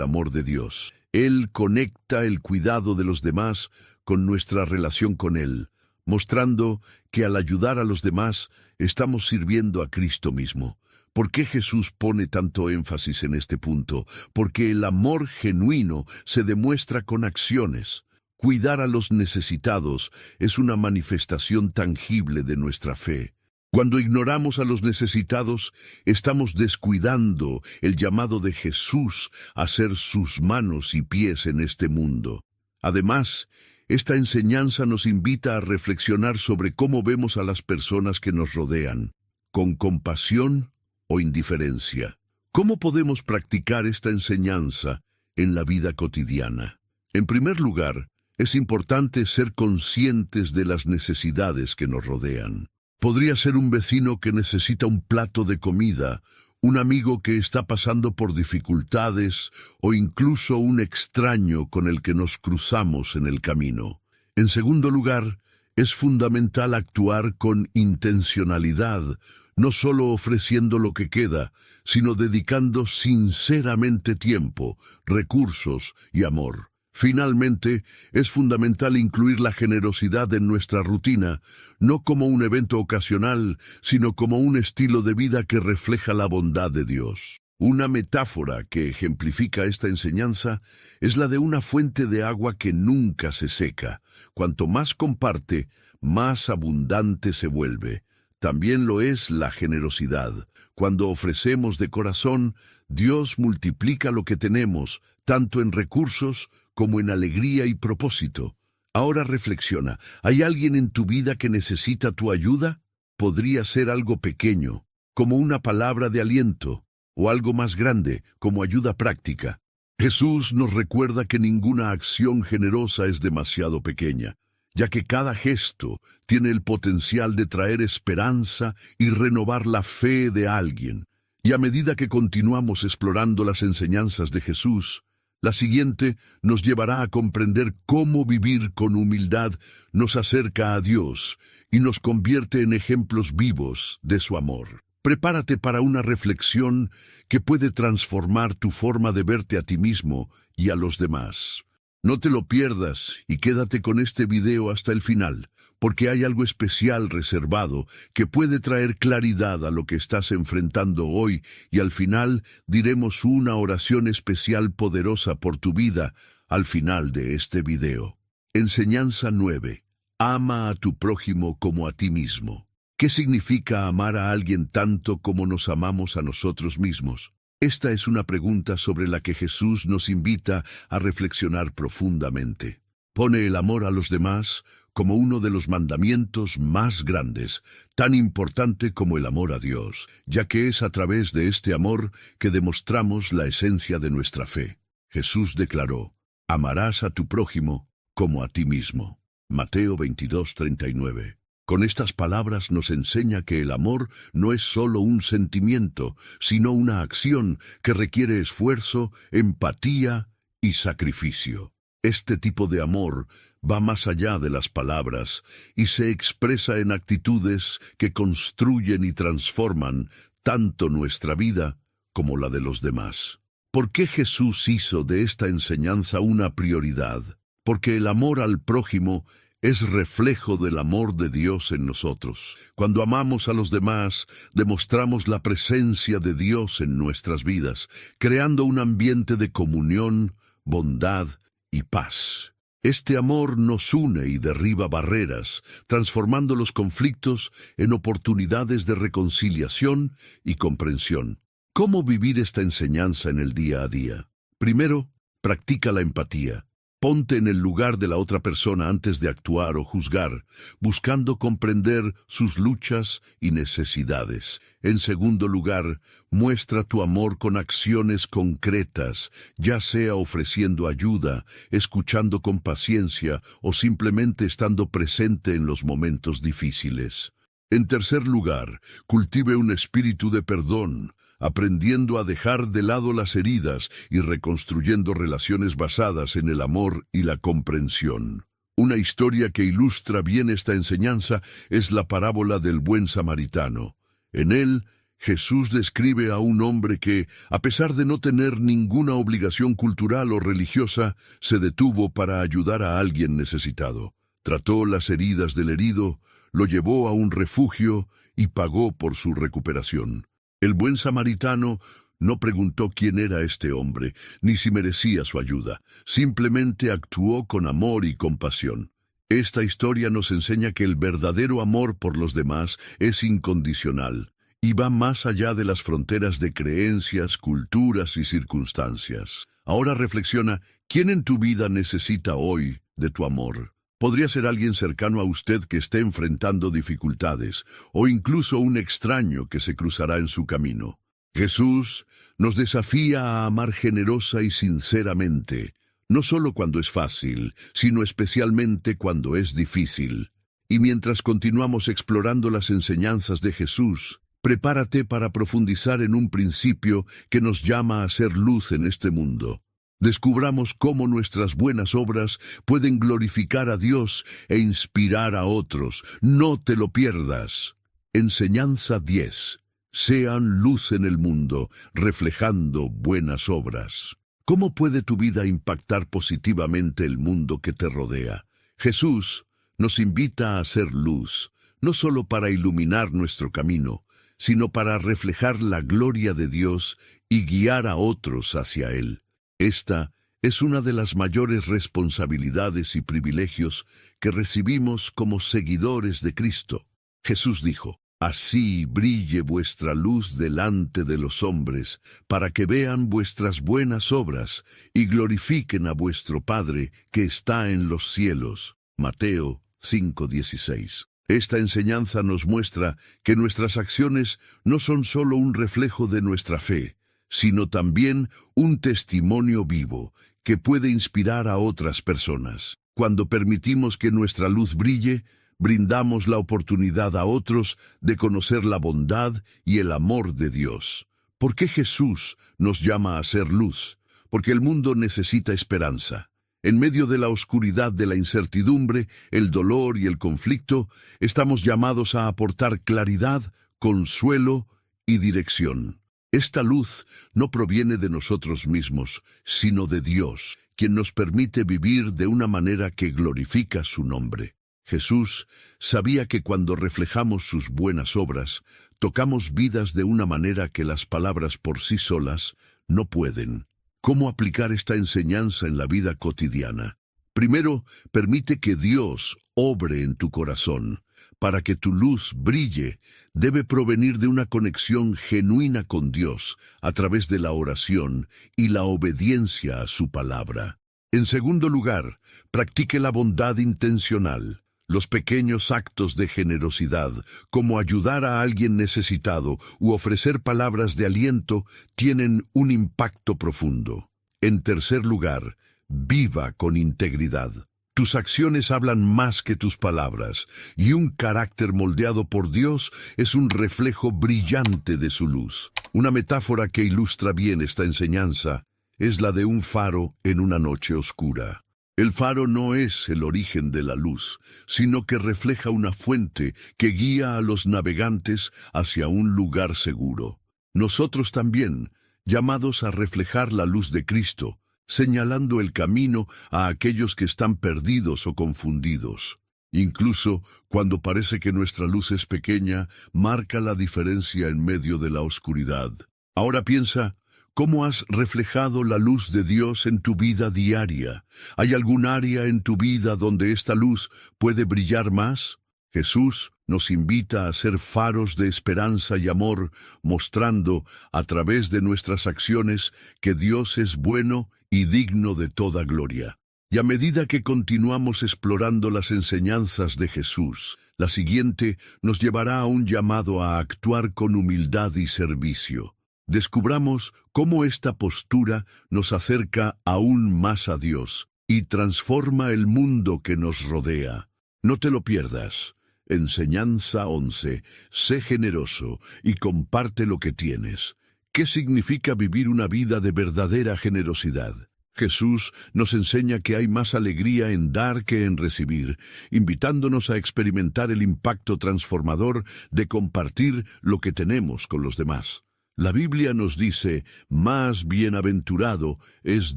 amor de Dios. Él conecta el cuidado de los demás con nuestra relación con Él, mostrando que al ayudar a los demás estamos sirviendo a Cristo mismo. ¿Por qué Jesús pone tanto énfasis en este punto? Porque el amor genuino se demuestra con acciones. Cuidar a los necesitados es una manifestación tangible de nuestra fe. Cuando ignoramos a los necesitados, estamos descuidando el llamado de Jesús a ser sus manos y pies en este mundo. Además, esta enseñanza nos invita a reflexionar sobre cómo vemos a las personas que nos rodean, con compasión o indiferencia. ¿Cómo podemos practicar esta enseñanza en la vida cotidiana? En primer lugar, es importante ser conscientes de las necesidades que nos rodean. Podría ser un vecino que necesita un plato de comida, un amigo que está pasando por dificultades o incluso un extraño con el que nos cruzamos en el camino. En segundo lugar, es fundamental actuar con intencionalidad, no solo ofreciendo lo que queda, sino dedicando sinceramente tiempo, recursos y amor. Finalmente, es fundamental incluir la generosidad en nuestra rutina, no como un evento ocasional, sino como un estilo de vida que refleja la bondad de Dios. Una metáfora que ejemplifica esta enseñanza es la de una fuente de agua que nunca se seca. Cuanto más comparte, más abundante se vuelve. También lo es la generosidad. Cuando ofrecemos de corazón, Dios multiplica lo que tenemos, tanto en recursos como en alegría y propósito. Ahora reflexiona, ¿hay alguien en tu vida que necesita tu ayuda? Podría ser algo pequeño, como una palabra de aliento, o algo más grande, como ayuda práctica. Jesús nos recuerda que ninguna acción generosa es demasiado pequeña, ya que cada gesto tiene el potencial de traer esperanza y renovar la fe de alguien. Y a medida que continuamos explorando las enseñanzas de Jesús, la siguiente nos llevará a comprender cómo vivir con humildad nos acerca a Dios y nos convierte en ejemplos vivos de su amor. Prepárate para una reflexión que puede transformar tu forma de verte a ti mismo y a los demás. No te lo pierdas y quédate con este video hasta el final, porque hay algo especial reservado que puede traer claridad a lo que estás enfrentando hoy, y al final diremos una oración especial poderosa por tu vida al final de este video. Enseñanza 9. Ama a tu prójimo como a ti mismo. ¿Qué significa amar a alguien tanto como nos amamos a nosotros mismos? Esta es una pregunta sobre la que Jesús nos invita a reflexionar profundamente. Pone el amor a los demás como uno de los mandamientos más grandes, tan importante como el amor a Dios, ya que es a través de este amor que demostramos la esencia de nuestra fe. Jesús declaró: amarás a tu prójimo como a ti mismo. Mateo 22:39. Con estas palabras nos enseña que el amor no es solo un sentimiento, sino una acción que requiere esfuerzo, empatía y sacrificio. Este tipo de amor va más allá de las palabras y se expresa en actitudes que construyen y transforman tanto nuestra vida como la de los demás. ¿Por qué Jesús hizo de esta enseñanza una prioridad? Porque el amor al prójimo es reflejo del amor de Dios en nosotros. Cuando amamos a los demás, demostramos la presencia de Dios en nuestras vidas, creando un ambiente de comunión, bondad y paz. Este amor nos une y derriba barreras, transformando los conflictos en oportunidades de reconciliación y comprensión. ¿Cómo vivir esta enseñanza en el día a día? Primero, practica la empatía. Ponte en el lugar de la otra persona antes de actuar o juzgar, buscando comprender sus luchas y necesidades. En segundo lugar, muestra tu amor con acciones concretas, ya sea ofreciendo ayuda, escuchando con paciencia o simplemente estando presente en los momentos difíciles. En tercer lugar, cultive un espíritu de perdón, aprendiendo a dejar de lado las heridas y reconstruyendo relaciones basadas en el amor y la comprensión. Una historia que ilustra bien esta enseñanza es la parábola del buen samaritano. En él, Jesús describe a un hombre que, a pesar de no tener ninguna obligación cultural o religiosa, se detuvo para ayudar a alguien necesitado. Trató las heridas del herido, lo llevó a un refugio y pagó por su recuperación. El buen samaritano no preguntó quién era este hombre, ni si merecía su ayuda. Simplemente actuó con amor y compasión. Esta historia nos enseña que el verdadero amor por los demás es incondicional y va más allá de las fronteras de creencias, culturas y circunstancias. Ahora reflexiona, ¿quién en tu vida necesita hoy de tu amor? Podría ser alguien cercano a usted que esté enfrentando dificultades, o incluso un extraño que se cruzará en su camino. Jesús nos desafía a amar generosa y sinceramente, no solo cuando es fácil, sino especialmente cuando es difícil. Y mientras continuamos explorando las enseñanzas de Jesús, prepárate para profundizar en un principio que nos llama a ser luz en este mundo. Descubramos cómo nuestras buenas obras pueden glorificar a Dios e inspirar a otros. No te lo pierdas. Enseñanza 10. Sean luz en el mundo, reflejando buenas obras. ¿Cómo puede tu vida impactar positivamente el mundo que te rodea? Jesús nos invita a ser luz, no solo para iluminar nuestro camino, sino para reflejar la gloria de Dios y guiar a otros hacia Él. Esta es una de las mayores responsabilidades y privilegios que recibimos como seguidores de Cristo. Jesús dijo, «Así brille vuestra luz delante de los hombres, para que vean vuestras buenas obras y glorifiquen a vuestro Padre que está en los cielos». Mateo 5:16. Esta enseñanza nos muestra que nuestras acciones no son solo un reflejo de nuestra fe, sino también un testimonio vivo que puede inspirar a otras personas. Cuando permitimos que nuestra luz brille, brindamos la oportunidad a otros de conocer la bondad y el amor de Dios. ¿Por qué Jesús nos llama a ser luz? Porque el mundo necesita esperanza. En medio de la oscuridad de la incertidumbre, el dolor y el conflicto, estamos llamados a aportar claridad, consuelo y dirección. Esta luz no proviene de nosotros mismos, sino de Dios, quien nos permite vivir de una manera que glorifica su nombre. Jesús sabía que cuando reflejamos sus buenas obras, tocamos vidas de una manera que las palabras por sí solas no pueden. ¿Cómo aplicar esta enseñanza en la vida cotidiana? Primero, permite que Dios obre en tu corazón. Para que tu luz brille, debe provenir de una conexión genuina con Dios a través de la oración y la obediencia a su palabra. En segundo lugar, practique la bondad intencional. Los pequeños actos de generosidad, como ayudar a alguien necesitado u ofrecer palabras de aliento, tienen un impacto profundo. En tercer lugar, viva con integridad. Tus acciones hablan más que tus palabras, y un carácter moldeado por Dios es un reflejo brillante de su luz. Una metáfora que ilustra bien esta enseñanza es la de un faro en una noche oscura. El faro no es el origen de la luz, sino que refleja una fuente que guía a los navegantes hacia un lugar seguro. Nosotros también, llamados a reflejar la luz de Cristo, señalando el camino a aquellos que están perdidos o confundidos. Incluso cuando parece que nuestra luz es pequeña, marca la diferencia en medio de la oscuridad. Ahora piensa, ¿cómo has reflejado la luz de Dios en tu vida diaria? ¿Hay algún área en tu vida donde esta luz puede brillar más? Jesús nos invita a ser faros de esperanza y amor, mostrando, a través de nuestras acciones, que Dios es bueno y digno de toda gloria. Y a medida que continuamos explorando las enseñanzas de Jesús, la siguiente nos llevará a un llamado a actuar con humildad y servicio. Descubramos cómo esta postura nos acerca aún más a Dios y transforma el mundo que nos rodea. No te lo pierdas. Enseñanza 11. Sé generoso y comparte lo que tienes. ¿Qué significa vivir una vida de verdadera generosidad? Jesús nos enseña que hay más alegría en dar que en recibir, invitándonos a experimentar el impacto transformador de compartir lo que tenemos con los demás. La Biblia nos dice, más bienaventurado es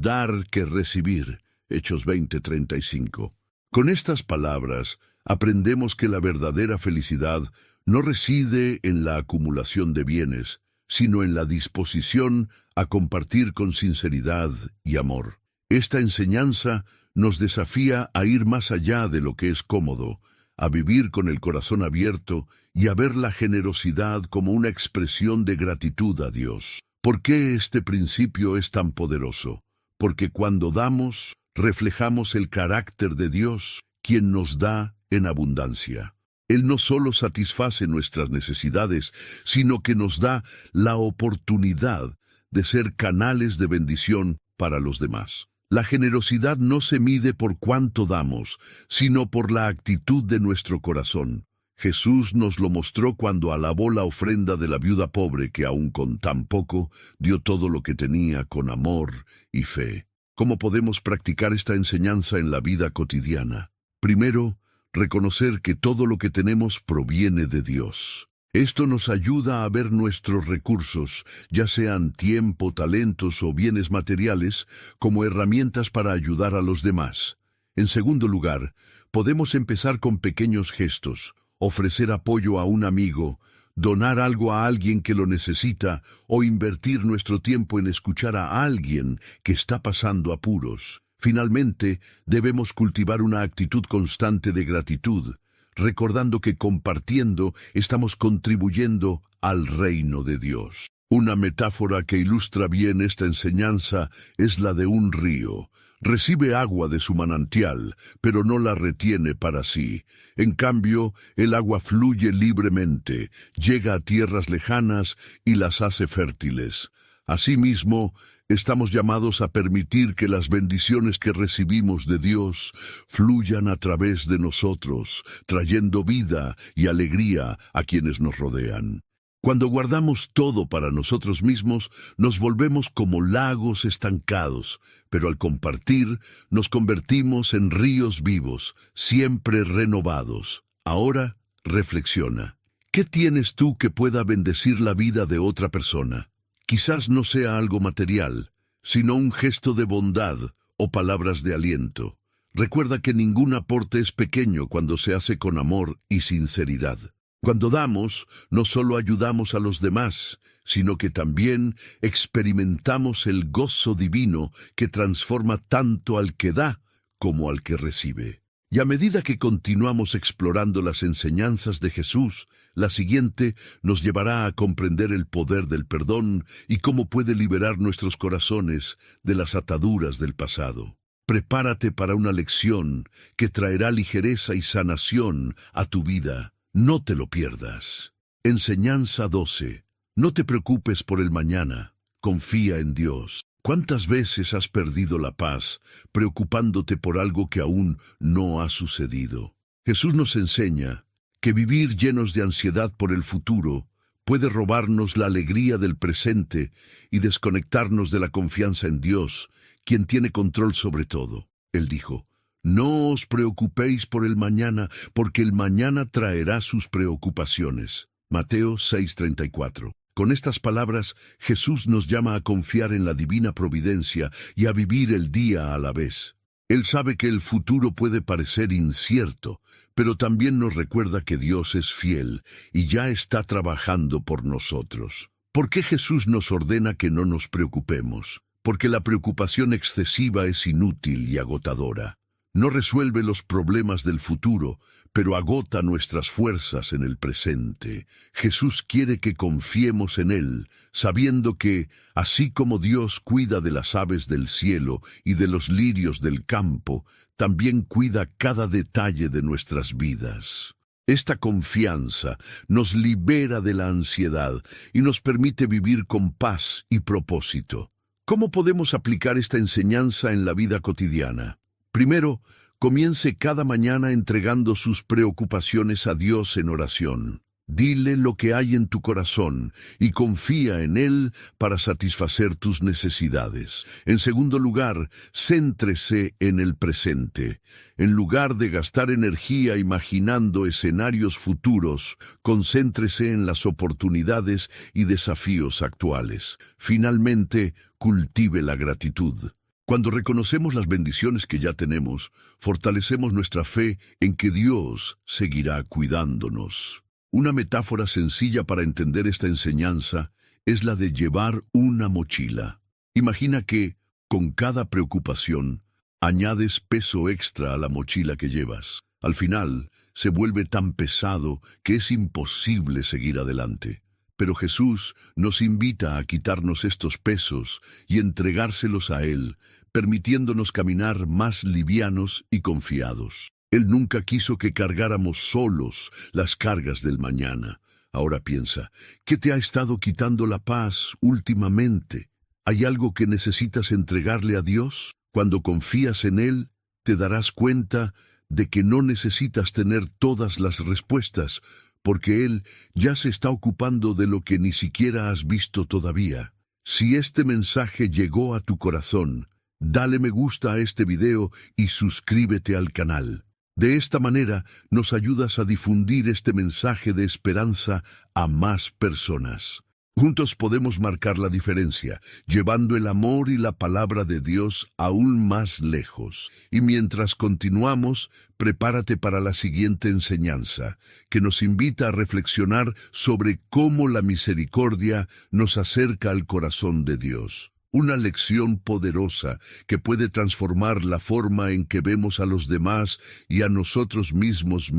dar que recibir. Hechos 20:35. Con estas palabras, aprendemos que la verdadera felicidad no reside en la acumulación de bienes, sino en la disposición a compartir con sinceridad y amor. Esta enseñanza nos desafía a ir más allá de lo que es cómodo, a vivir con el corazón abierto y a ver la generosidad como una expresión de gratitud a Dios. ¿Por qué este principio es tan poderoso? Porque cuando damos, reflejamos el carácter de Dios, quien nos da en abundancia. Él no solo satisface nuestras necesidades, sino que nos da la oportunidad de ser canales de bendición para los demás. La generosidad no se mide por cuánto damos, sino por la actitud de nuestro corazón. Jesús nos lo mostró cuando alabó la ofrenda de la viuda pobre que aun con tan poco dio todo lo que tenía con amor y fe. ¿Cómo podemos practicar esta enseñanza en la vida cotidiana? Primero, reconocer que todo lo que tenemos proviene de Dios. Esto nos ayuda a ver nuestros recursos, ya sean tiempo, talentos o bienes materiales, como herramientas para ayudar a los demás. En segundo lugar, podemos empezar con pequeños gestos, ofrecer apoyo a un amigo, donar algo a alguien que lo necesita o invertir nuestro tiempo en escuchar a alguien que está pasando apuros. Finalmente, debemos cultivar una actitud constante de gratitud, recordando que compartiendo estamos contribuyendo al reino de Dios. Una metáfora que ilustra bien esta enseñanza es la de un río. Recibe agua de su manantial, pero no la retiene para sí. En cambio, el agua fluye libremente, llega a tierras lejanas y las hace fértiles. Asimismo, estamos llamados a permitir que las bendiciones que recibimos de Dios fluyan a través de nosotros, trayendo vida y alegría a quienes nos rodean. Cuando guardamos todo para nosotros mismos, nos volvemos como lagos estancados, pero al compartir, nos convertimos en ríos vivos, siempre renovados. Ahora, reflexiona. ¿Qué tienes tú que pueda bendecir la vida de otra persona? Quizás no sea algo material, sino un gesto de bondad o palabras de aliento. Recuerda que ningún aporte es pequeño cuando se hace con amor y sinceridad. Cuando damos, no solo ayudamos a los demás, sino que también experimentamos el gozo divino que transforma tanto al que da como al que recibe. Y a medida que continuamos explorando las enseñanzas de Jesús, la siguiente nos llevará a comprender el poder del perdón y cómo puede liberar nuestros corazones de las ataduras del pasado. Prepárate para una lección que traerá ligereza y sanación a tu vida. No te lo pierdas. Enseñanza 12. No te preocupes por el mañana. Confía en Dios. ¿Cuántas veces has perdido la paz preocupándote por algo que aún no ha sucedido? Jesús nos enseña que vivir llenos de ansiedad por el futuro puede robarnos la alegría del presente y desconectarnos de la confianza en Dios, quien tiene control sobre todo. Él dijo, «No os preocupéis por el mañana, porque el mañana traerá sus preocupaciones». Mateo 6:34. Con estas palabras, Jesús nos llama a confiar en la divina providencia y a vivir el día a la vez. Él sabe que el futuro puede parecer incierto, pero también nos recuerda que Dios es fiel y ya está trabajando por nosotros. ¿Por qué Jesús nos ordena que no nos preocupemos? Porque la preocupación excesiva es inútil y agotadora. No resuelve los problemas del futuro, pero agota nuestras fuerzas en el presente. Jesús quiere que confiemos en Él, sabiendo que, así como Dios cuida de las aves del cielo y de los lirios del campo, también cuida cada detalle de nuestras vidas. Esta confianza nos libera de la ansiedad y nos permite vivir con paz y propósito. ¿Cómo podemos aplicar esta enseñanza en la vida cotidiana? Primero, comience cada mañana entregando sus preocupaciones a Dios en oración. Dile lo que hay en tu corazón y confía en Él para satisfacer tus necesidades. En segundo lugar, céntrese en el presente. En lugar de gastar energía imaginando escenarios futuros, concéntrese en las oportunidades y desafíos actuales. Finalmente, cultive la gratitud. Cuando reconocemos las bendiciones que ya tenemos, fortalecemos nuestra fe en que Dios seguirá cuidándonos. Una metáfora sencilla para entender esta enseñanza es la de llevar una mochila. Imagina que, con cada preocupación, añades peso extra a la mochila que llevas. Al final, se vuelve tan pesado que es imposible seguir adelante. Pero Jesús nos invita a quitarnos estos pesos y entregárselos a Él, permitiéndonos caminar más livianos y confiados. Él nunca quiso que cargáramos solos las cargas del mañana. Ahora piensa, ¿qué te ha estado quitando la paz últimamente? ¿Hay algo que necesitas entregarle a Dios? Cuando confías en Él, te darás cuenta de que no necesitas tener todas las respuestas, porque Él ya se está ocupando de lo que ni siquiera has visto todavía. Si este mensaje llegó a tu corazón, dale me gusta a este video y suscríbete al canal. De esta manera nos ayudas a difundir este mensaje de esperanza a más personas. Juntos podemos marcar la diferencia, llevando el amor y la palabra de Dios aún más lejos. Y mientras continuamos, prepárate para la siguiente enseñanza, que nos invita a reflexionar sobre cómo la misericordia nos acerca al corazón de Dios. Una lección poderosa que puede transformar la forma en que vemos a los demás y a nosotros mismos.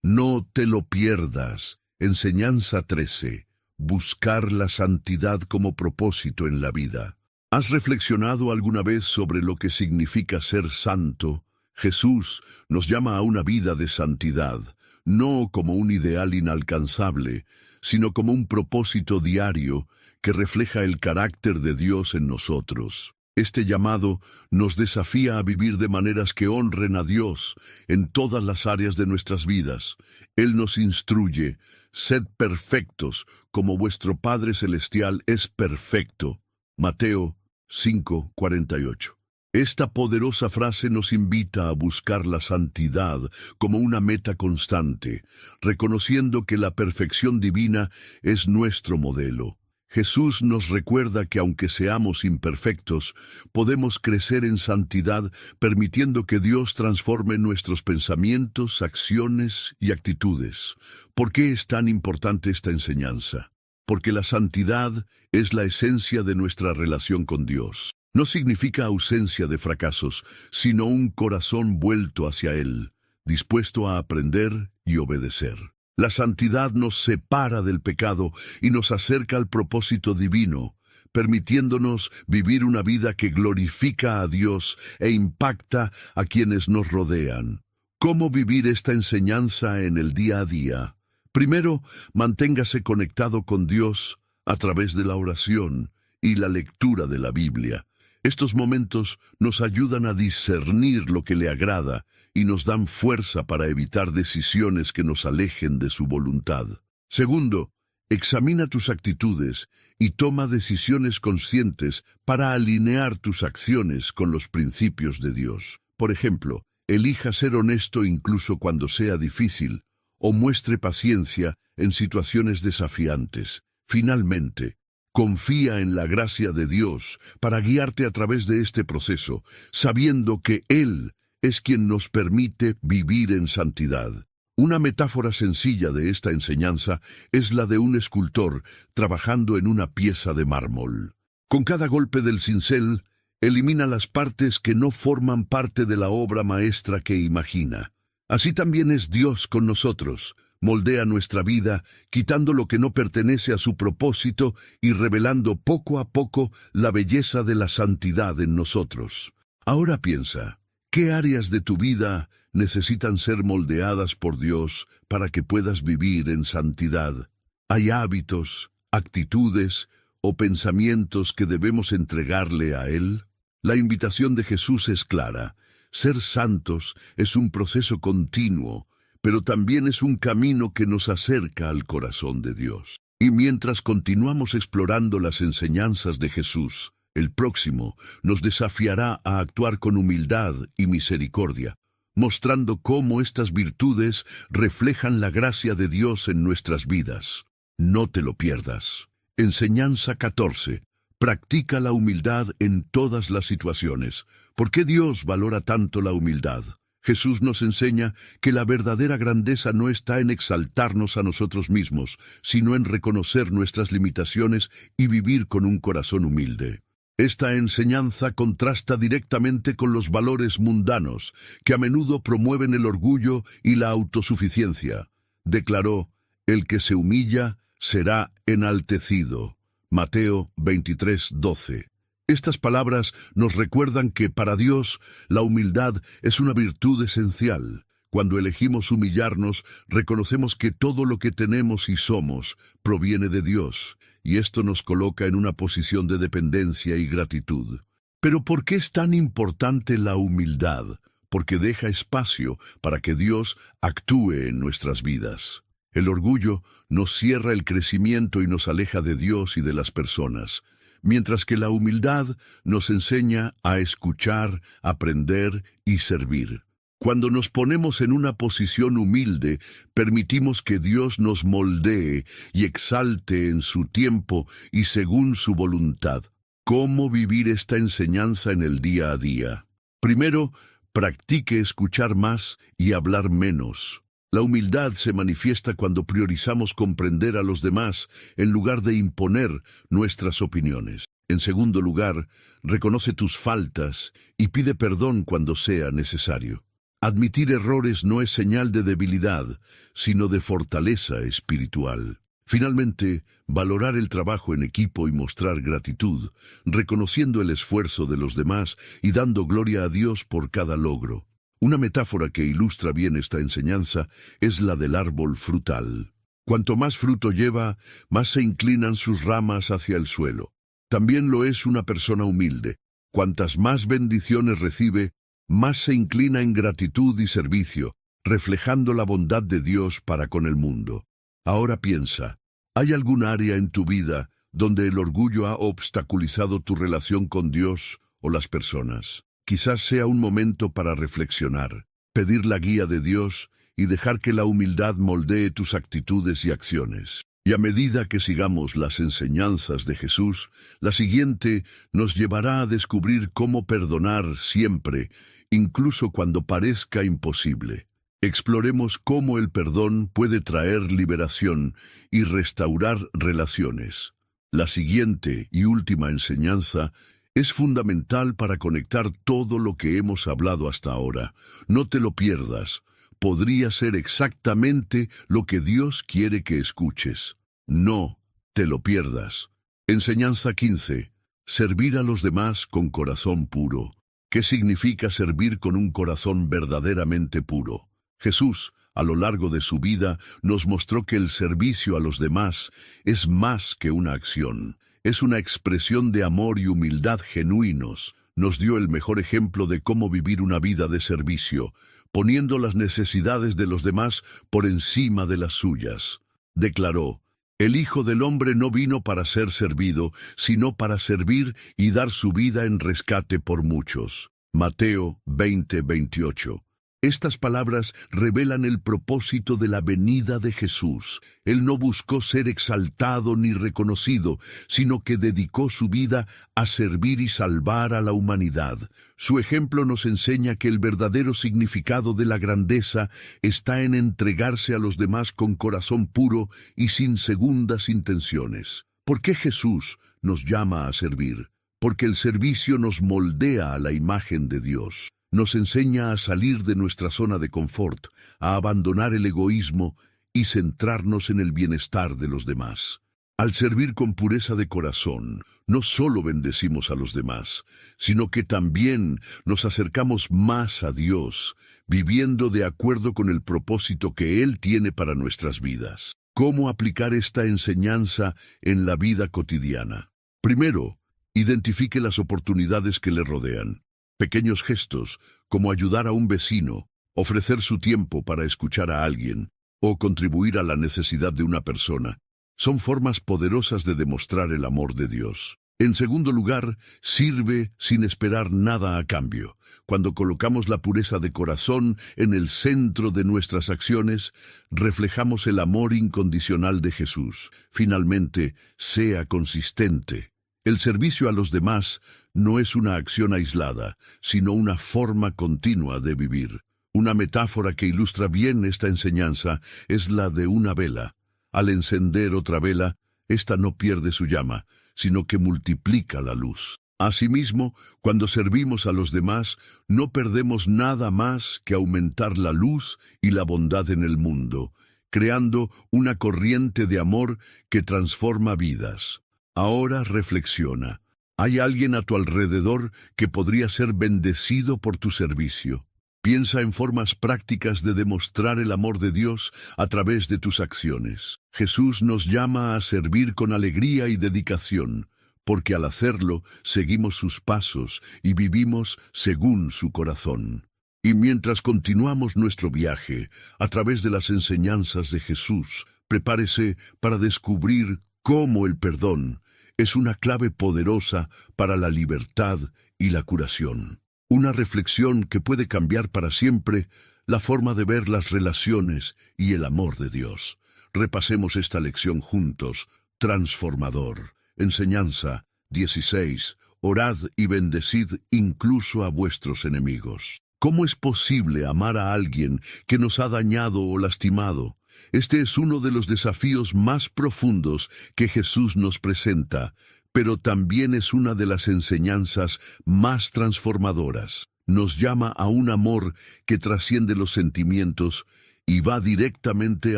No te lo pierdas. Enseñanza 13. Buscar la santidad como propósito en la vida. ¿Has reflexionado alguna vez sobre lo que significa ser santo? Jesús nos llama a una vida de santidad, no como un ideal inalcanzable, sino como un propósito diario que refleja el carácter de Dios en nosotros. Este llamado nos desafía a vivir de maneras que honren a Dios en todas las áreas de nuestras vidas. Él nos instruye, sed perfectos como vuestro Padre Celestial es perfecto. Mateo 5:48. Esta poderosa frase nos invita a buscar la santidad como una meta constante, reconociendo que la perfección divina es nuestro modelo. Jesús nos recuerda que aunque seamos imperfectos, podemos crecer en santidad permitiendo que Dios transforme nuestros pensamientos, acciones y actitudes. ¿Por qué es tan importante esta enseñanza? Porque la santidad es la esencia de nuestra relación con Dios. No significa ausencia de fracasos, sino un corazón vuelto hacia Él, dispuesto a aprender y obedecer. La santidad nos separa del pecado y nos acerca al propósito divino, permitiéndonos vivir una vida que glorifica a Dios e impacta a quienes nos rodean. ¿Cómo vivir esta enseñanza en el día a día? Primero, manténgase conectado con Dios a través de la oración y la lectura de la Biblia. Estos momentos nos ayudan a discernir lo que le agrada y nos dan fuerza para evitar decisiones que nos alejen de su voluntad. Segundo, Examina tus actitudes y toma decisiones conscientes para alinear tus acciones con los principios de Dios. Por ejemplo, elija ser honesto incluso cuando sea difícil, o muestre paciencia en situaciones desafiantes. Finalmente, confía en la gracia de Dios para guiarte a través de este proceso, sabiendo que Él es quien nos permite vivir en santidad. Una metáfora sencilla de esta enseñanza es la de un escultor trabajando en una pieza de mármol. Con cada golpe del cincel, elimina las partes que no forman parte de la obra maestra que imagina. Así también es Dios con nosotros. Moldea nuestra vida, quitando lo que no pertenece a su propósito y revelando poco a poco la belleza de la santidad en nosotros. Ahora piensa, ¿qué áreas de tu vida necesitan ser moldeadas por Dios para que puedas vivir en santidad? ¿Hay hábitos, actitudes o pensamientos que debemos entregarle a Él? La invitación de Jesús es clara. Ser santos es un proceso continuo, pero también es un camino que nos acerca al corazón de Dios. Y mientras continuamos explorando las enseñanzas de Jesús, el próximo nos desafiará a actuar con humildad y misericordia, mostrando cómo estas virtudes reflejan la gracia de Dios en nuestras vidas. No te lo pierdas. Enseñanza 14. Practica la humildad en todas las situaciones. ¿Por qué Dios valora tanto la humildad? Jesús nos enseña que la verdadera grandeza no está en exaltarnos a nosotros mismos, sino en reconocer nuestras limitaciones y vivir con un corazón humilde. Esta enseñanza contrasta directamente con los valores mundanos, que a menudo promueven el orgullo y la autosuficiencia. Declaró, el que se humilla será enaltecido. Mateo 23:12. Estas palabras nos recuerdan que para Dios la humildad es una virtud esencial. Cuando elegimos humillarnos, reconocemos que todo lo que tenemos y somos proviene de Dios, y esto nos coloca en una posición de dependencia y gratitud. Pero ¿por qué es tan importante la humildad? Porque deja espacio para que Dios actúe en nuestras vidas. El orgullo nos cierra el crecimiento y nos aleja de Dios y de las personas, mientras que la humildad nos enseña a escuchar, aprender y servir. Cuando nos ponemos en una posición humilde, permitimos que Dios nos moldee y exalte en su tiempo y según su voluntad. ¿Cómo vivir esta enseñanza en el día a día? Primero, practique escuchar más y hablar menos. La humildad se manifiesta cuando priorizamos comprender a los demás en lugar de imponer nuestras opiniones. En segundo lugar, reconoce tus faltas y pide perdón cuando sea necesario. Admitir errores no es señal de debilidad, sino de fortaleza espiritual. Finalmente, valorar el trabajo en equipo y mostrar gratitud, reconociendo el esfuerzo de los demás y dando gloria a Dios por cada logro. Una metáfora que ilustra bien esta enseñanza es la del árbol frutal. Cuanto más fruto lleva, más se inclinan sus ramas hacia el suelo. También lo es una persona humilde. Cuantas más bendiciones recibe, más se inclina en gratitud y servicio, reflejando la bondad de Dios para con el mundo. Ahora piensa, ¿hay algún área en tu vida donde el orgullo ha obstaculizado tu relación con Dios o las personas? Quizás sea un momento para reflexionar, pedir la guía de Dios y dejar que la humildad moldee tus actitudes y acciones. Y a medida que sigamos las enseñanzas de Jesús, la siguiente nos llevará a descubrir cómo perdonar siempre, incluso cuando parezca imposible. Exploremos cómo el perdón puede traer liberación y restaurar relaciones. La siguiente y última enseñanza es fundamental para conectar todo lo que hemos hablado hasta ahora. No te lo pierdas. Podría ser exactamente lo que Dios quiere que escuches. No te lo pierdas. Enseñanza 15. Servir a los demás con corazón puro. ¿Qué significa servir con un corazón verdaderamente puro? Jesús, a lo largo de su vida, nos mostró que el servicio a los demás es más que una acción. Es una expresión de amor y humildad genuinos. Nos dio el mejor ejemplo de cómo vivir una vida de servicio, poniendo las necesidades de los demás por encima de las suyas. Declaró, El Hijo del Hombre no vino para ser servido, sino para servir y dar su vida en rescate por muchos. Mateo 20:28. Estas palabras revelan el propósito de la venida de Jesús. Él no buscó ser exaltado ni reconocido, sino que dedicó su vida a servir y salvar a la humanidad. Su ejemplo nos enseña que el verdadero significado de la grandeza está en entregarse a los demás con corazón puro y sin segundas intenciones. ¿Por qué Jesús nos llama a servir? Porque el servicio nos moldea a la imagen de Dios. Nos enseña a salir de nuestra zona de confort, a abandonar el egoísmo y centrarnos en el bienestar de los demás. Al servir con pureza de corazón, no solo bendecimos a los demás, sino que también nos acercamos más a Dios, viviendo de acuerdo con el propósito que Él tiene para nuestras vidas. ¿Cómo aplicar esta enseñanza en la vida cotidiana? Primero, identifique las oportunidades que le rodean. Pequeños gestos, como ayudar a un vecino, ofrecer su tiempo para escuchar a alguien o contribuir a la necesidad de una persona, son formas poderosas de demostrar el amor de Dios. En segundo lugar, sirve sin esperar nada a cambio. Cuando colocamos la pureza de corazón en el centro de nuestras acciones, reflejamos el amor incondicional de Jesús. Finalmente, sea consistente. El servicio a los demás no es una acción aislada, sino una forma continua de vivir. Una metáfora que ilustra bien esta enseñanza es la de una vela. Al encender otra vela, ésta no pierde su llama, sino que multiplica la luz. Asimismo, cuando servimos a los demás, no perdemos nada más que aumentar la luz y la bondad en el mundo, creando una corriente de amor que transforma vidas. Ahora reflexiona. ¿Hay alguien a tu alrededor que podría ser bendecido por tu servicio? Piensa en formas prácticas de demostrar el amor de Dios a través de tus acciones. Jesús nos llama a servir con alegría y dedicación, porque al hacerlo seguimos sus pasos y vivimos según su corazón. Y mientras continuamos nuestro viaje a través de las enseñanzas de Jesús, prepárese para descubrir cómo el perdón es una clave poderosa para la libertad y la curación. Una reflexión que puede cambiar para siempre la forma de ver las relaciones y el amor de Dios. Repasemos esta lección juntos. Transformador. Enseñanza 16. Orad y bendecid incluso a vuestros enemigos. ¿Cómo es posible amar a alguien que nos ha dañado o lastimado? Este es uno de los desafíos más profundos que Jesús nos presenta, pero también es una de las enseñanzas más transformadoras. Nos llama a un amor que trasciende los sentimientos y va directamente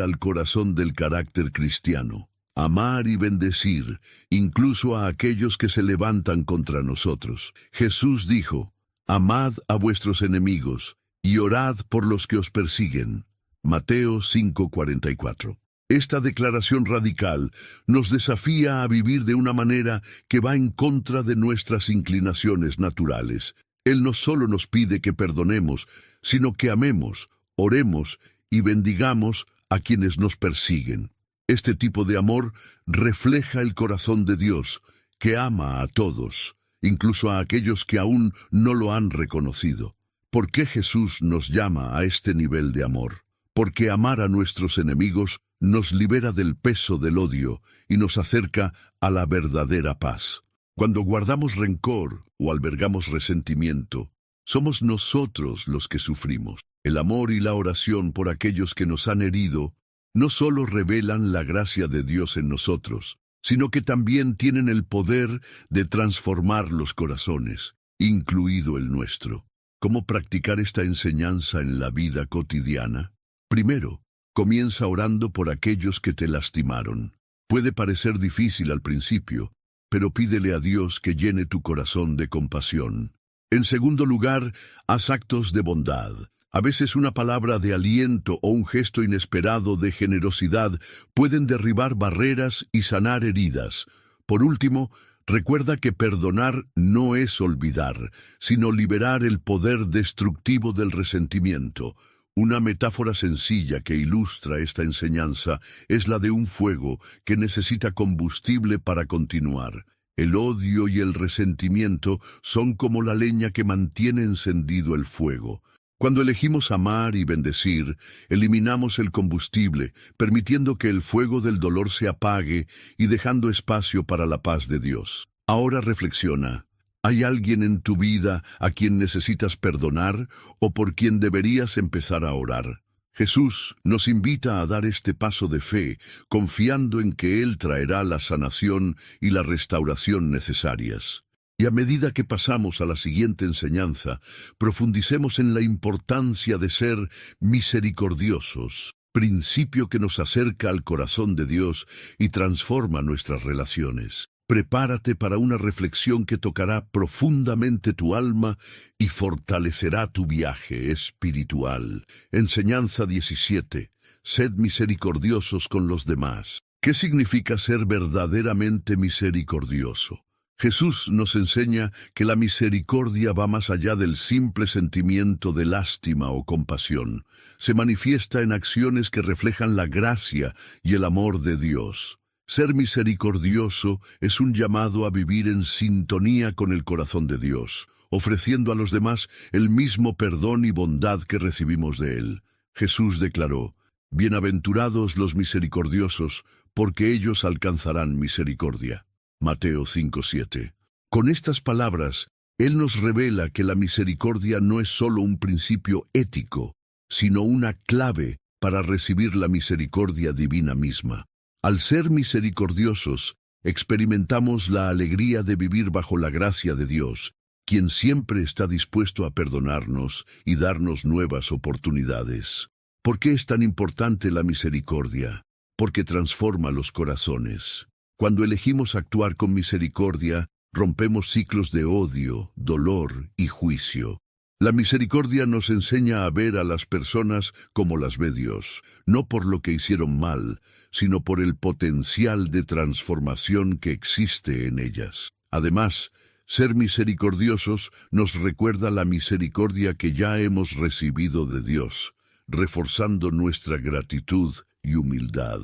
al corazón del carácter cristiano. Amar y bendecir, incluso a aquellos que se levantan contra nosotros. Jesús dijo: amad a vuestros enemigos y orad por los que os persiguen. Mateo 5:44. Esta declaración radical nos desafía a vivir de una manera que va en contra de nuestras inclinaciones naturales. Él no solo nos pide que perdonemos, sino que amemos, oremos y bendigamos a quienes nos persiguen. Este tipo de amor refleja el corazón de Dios, que ama a todos, incluso a aquellos que aún no lo han reconocido. ¿Por qué Jesús nos llama a este nivel de amor? Porque amar a nuestros enemigos nos libera del peso del odio y nos acerca a la verdadera paz. Cuando guardamos rencor o albergamos resentimiento, somos nosotros los que sufrimos. El amor y la oración por aquellos que nos han herido no solo revelan la gracia de Dios en nosotros, sino que también tienen el poder de transformar los corazones, incluido el nuestro. ¿Cómo practicar esta enseñanza en la vida cotidiana? Primero, comienza orando por aquellos que te lastimaron. Puede parecer difícil al principio, pero pídele a Dios que llene tu corazón de compasión. En segundo lugar, haz actos de bondad. A veces una palabra de aliento o un gesto inesperado de generosidad pueden derribar barreras y sanar heridas. Por último, recuerda que perdonar no es olvidar, sino liberar el poder destructivo del resentimiento. Una metáfora sencilla que ilustra esta enseñanza es la de un fuego que necesita combustible para continuar. El odio y el resentimiento son como la leña que mantiene encendido el fuego. Cuando elegimos amar y bendecir, eliminamos el combustible, permitiendo que el fuego del dolor se apague y dejando espacio para la paz de Dios. Ahora reflexiona. ¿Hay alguien en tu vida a quien necesitas perdonar o por quien deberías empezar a orar? Jesús nos invita a dar este paso de fe, confiando en que Él traerá la sanación y la restauración necesarias. Y a medida que pasamos a la siguiente enseñanza, profundicemos en la importancia de ser misericordiosos, principio que nos acerca al corazón de Dios y transforma nuestras relaciones. Prepárate para una reflexión que tocará profundamente tu alma y fortalecerá tu viaje espiritual. Enseñanza 17. Sed misericordiosos con los demás. ¿Qué significa ser verdaderamente misericordioso? Jesús nos enseña que la misericordia va más allá del simple sentimiento de lástima o compasión. Se manifiesta en acciones que reflejan la gracia y el amor de Dios. Ser misericordioso es un llamado a vivir en sintonía con el corazón de Dios, ofreciendo a los demás el mismo perdón y bondad que recibimos de Él. Jesús declaró: «Bienaventurados los misericordiosos, porque ellos alcanzarán misericordia». Mateo 5:7. Con estas palabras, Él nos revela que la misericordia no es solo un principio ético, sino una clave para recibir la misericordia divina misma. Al ser misericordiosos, experimentamos la alegría de vivir bajo la gracia de Dios, quien siempre está dispuesto a perdonarnos y darnos nuevas oportunidades. ¿Por qué es tan importante la misericordia? Porque transforma los corazones. Cuando elegimos actuar con misericordia, rompemos ciclos de odio, dolor y juicio. La misericordia nos enseña a ver a las personas como las ve Dios, no por lo que hicieron mal, sino por el potencial de transformación que existe en ellas. Además, ser misericordiosos nos recuerda la misericordia que ya hemos recibido de Dios, reforzando nuestra gratitud y humildad.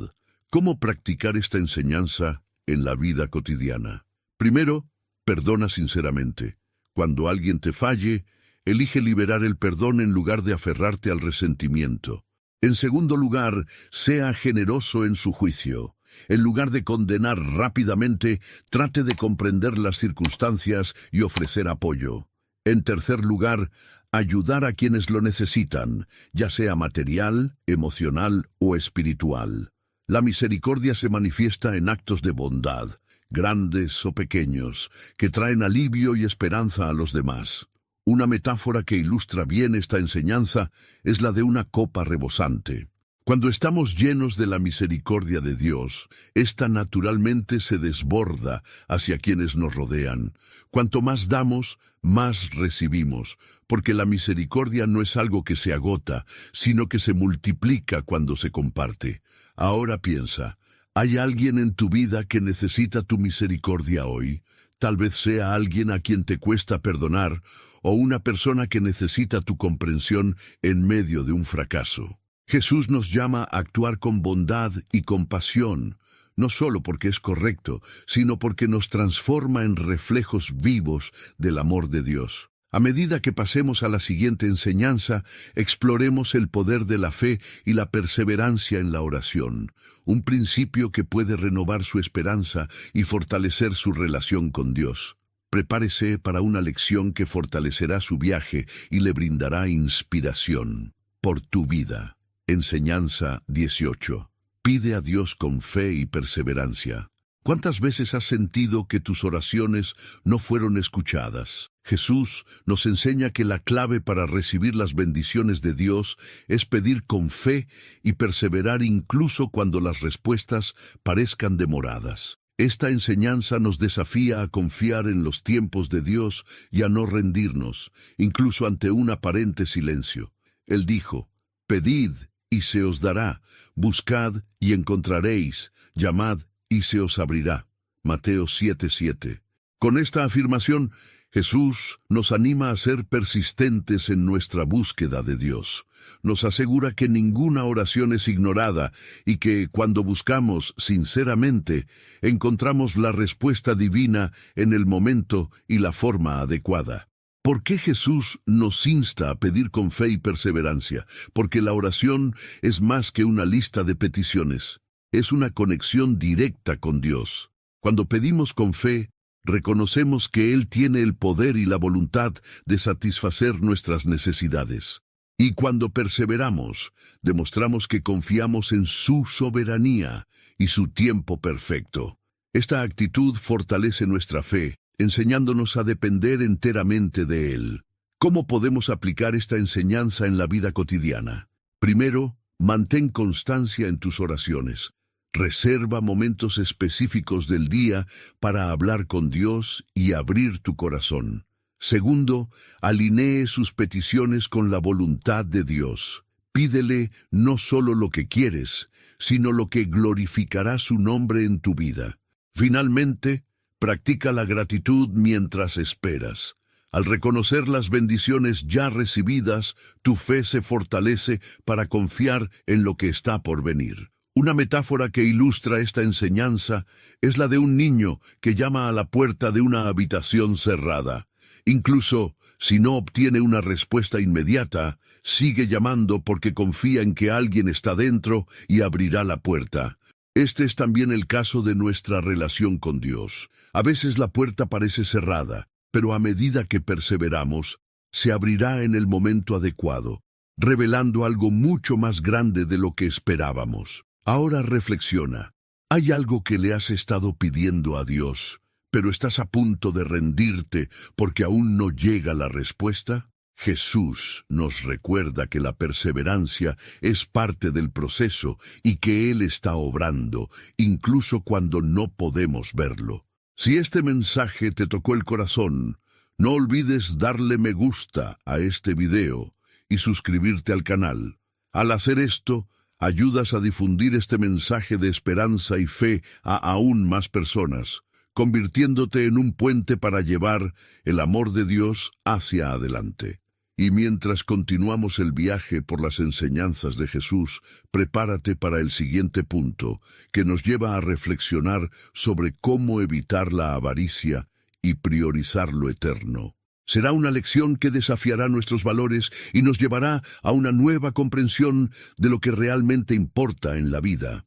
¿Cómo practicar esta enseñanza en la vida cotidiana? Primero, perdona sinceramente. Cuando alguien te falle, elige liberar el perdón en lugar de aferrarte al resentimiento. En segundo lugar, sea generoso en su juicio. En lugar de condenar rápidamente, trate de comprender las circunstancias y ofrecer apoyo. En tercer lugar, ayudar a quienes lo necesitan, ya sea material, emocional o espiritual. La misericordia se manifiesta en actos de bondad, grandes o pequeños, que traen alivio y esperanza a los demás. Una metáfora que ilustra bien esta enseñanza es la de una copa rebosante. Cuando estamos llenos de la misericordia de Dios, esta naturalmente se desborda hacia quienes nos rodean. Cuanto más damos, más recibimos, porque la misericordia no es algo que se agota, sino que se multiplica cuando se comparte. Ahora piensa, ¿hay alguien en tu vida que necesita tu misericordia hoy? Tal vez sea alguien a quien te cuesta perdonar, o una persona que necesita tu comprensión en medio de un fracaso. Jesús nos llama a actuar con bondad y compasión, no solo porque es correcto, sino porque nos transforma en reflejos vivos del amor de Dios. A medida que pasemos a la siguiente enseñanza, exploremos el poder de la fe y la perseverancia en la oración, un principio que puede renovar su esperanza y fortalecer su relación con Dios. Prepárese para una lección que fortalecerá su viaje y le brindará inspiración. Por tu vida. Enseñanza 18. Pide a Dios con fe y perseverancia. ¿Cuántas veces has sentido que tus oraciones no fueron escuchadas? Jesús nos enseña que la clave para recibir las bendiciones de Dios es pedir con fe y perseverar incluso cuando las respuestas parezcan demoradas. Esta enseñanza nos desafía a confiar en los tiempos de Dios y a no rendirnos, incluso ante un aparente silencio. Él dijo: «Pedid y se os dará, buscad y encontraréis, llamad y se os abrirá». Mateo 7:7. Con esta afirmación, Jesús nos anima a ser persistentes en nuestra búsqueda de Dios. Nos asegura que ninguna oración es ignorada y que, cuando buscamos sinceramente, encontramos la respuesta divina en el momento y la forma adecuada. ¿Por qué Jesús nos insta a pedir con fe y perseverancia? Porque la oración es más que una lista de peticiones. Es una conexión directa con Dios. Cuando pedimos con fe, reconocemos que Él tiene el poder y la voluntad de satisfacer nuestras necesidades. Y cuando perseveramos, demostramos que confiamos en su soberanía y su tiempo perfecto. Esta actitud fortalece nuestra fe, enseñándonos a depender enteramente de Él. ¿Cómo podemos aplicar esta enseñanza en la vida cotidiana? Primero, mantén constancia en tus oraciones. Reserva momentos específicos del día para hablar con Dios y abrir tu corazón. Segundo, alinee sus peticiones con la voluntad de Dios. Pídele no solo lo que quieres, sino lo que glorificará su nombre en tu vida. Finalmente, practica la gratitud mientras esperas. Al reconocer las bendiciones ya recibidas, tu fe se fortalece para confiar en lo que está por venir. Una metáfora que ilustra esta enseñanza es la de un niño que llama a la puerta de una habitación cerrada. Incluso si no obtiene una respuesta inmediata, sigue llamando porque confía en que alguien está dentro y abrirá la puerta. Este es también el caso de nuestra relación con Dios. A veces la puerta parece cerrada, pero a medida que perseveramos, se abrirá en el momento adecuado, revelando algo mucho más grande de lo que esperábamos. Ahora reflexiona. ¿Hay algo que le has estado pidiendo a Dios, pero estás a punto de rendirte porque aún no llega la respuesta? Jesús nos recuerda que la perseverancia es parte del proceso y que Él está obrando, incluso cuando no podemos verlo. Si este mensaje te tocó el corazón, no olvides darle me gusta a este video y suscribirte al canal. Al hacer esto, ayudas a difundir este mensaje de esperanza y fe a aún más personas, convirtiéndote en un puente para llevar el amor de Dios hacia adelante. Y mientras continuamos el viaje por las enseñanzas de Jesús, prepárate para el siguiente punto, que nos lleva a reflexionar sobre cómo evitar la avaricia y priorizar lo eterno. Será una lección que desafiará nuestros valores y nos llevará a una nueva comprensión de lo que realmente importa en la vida.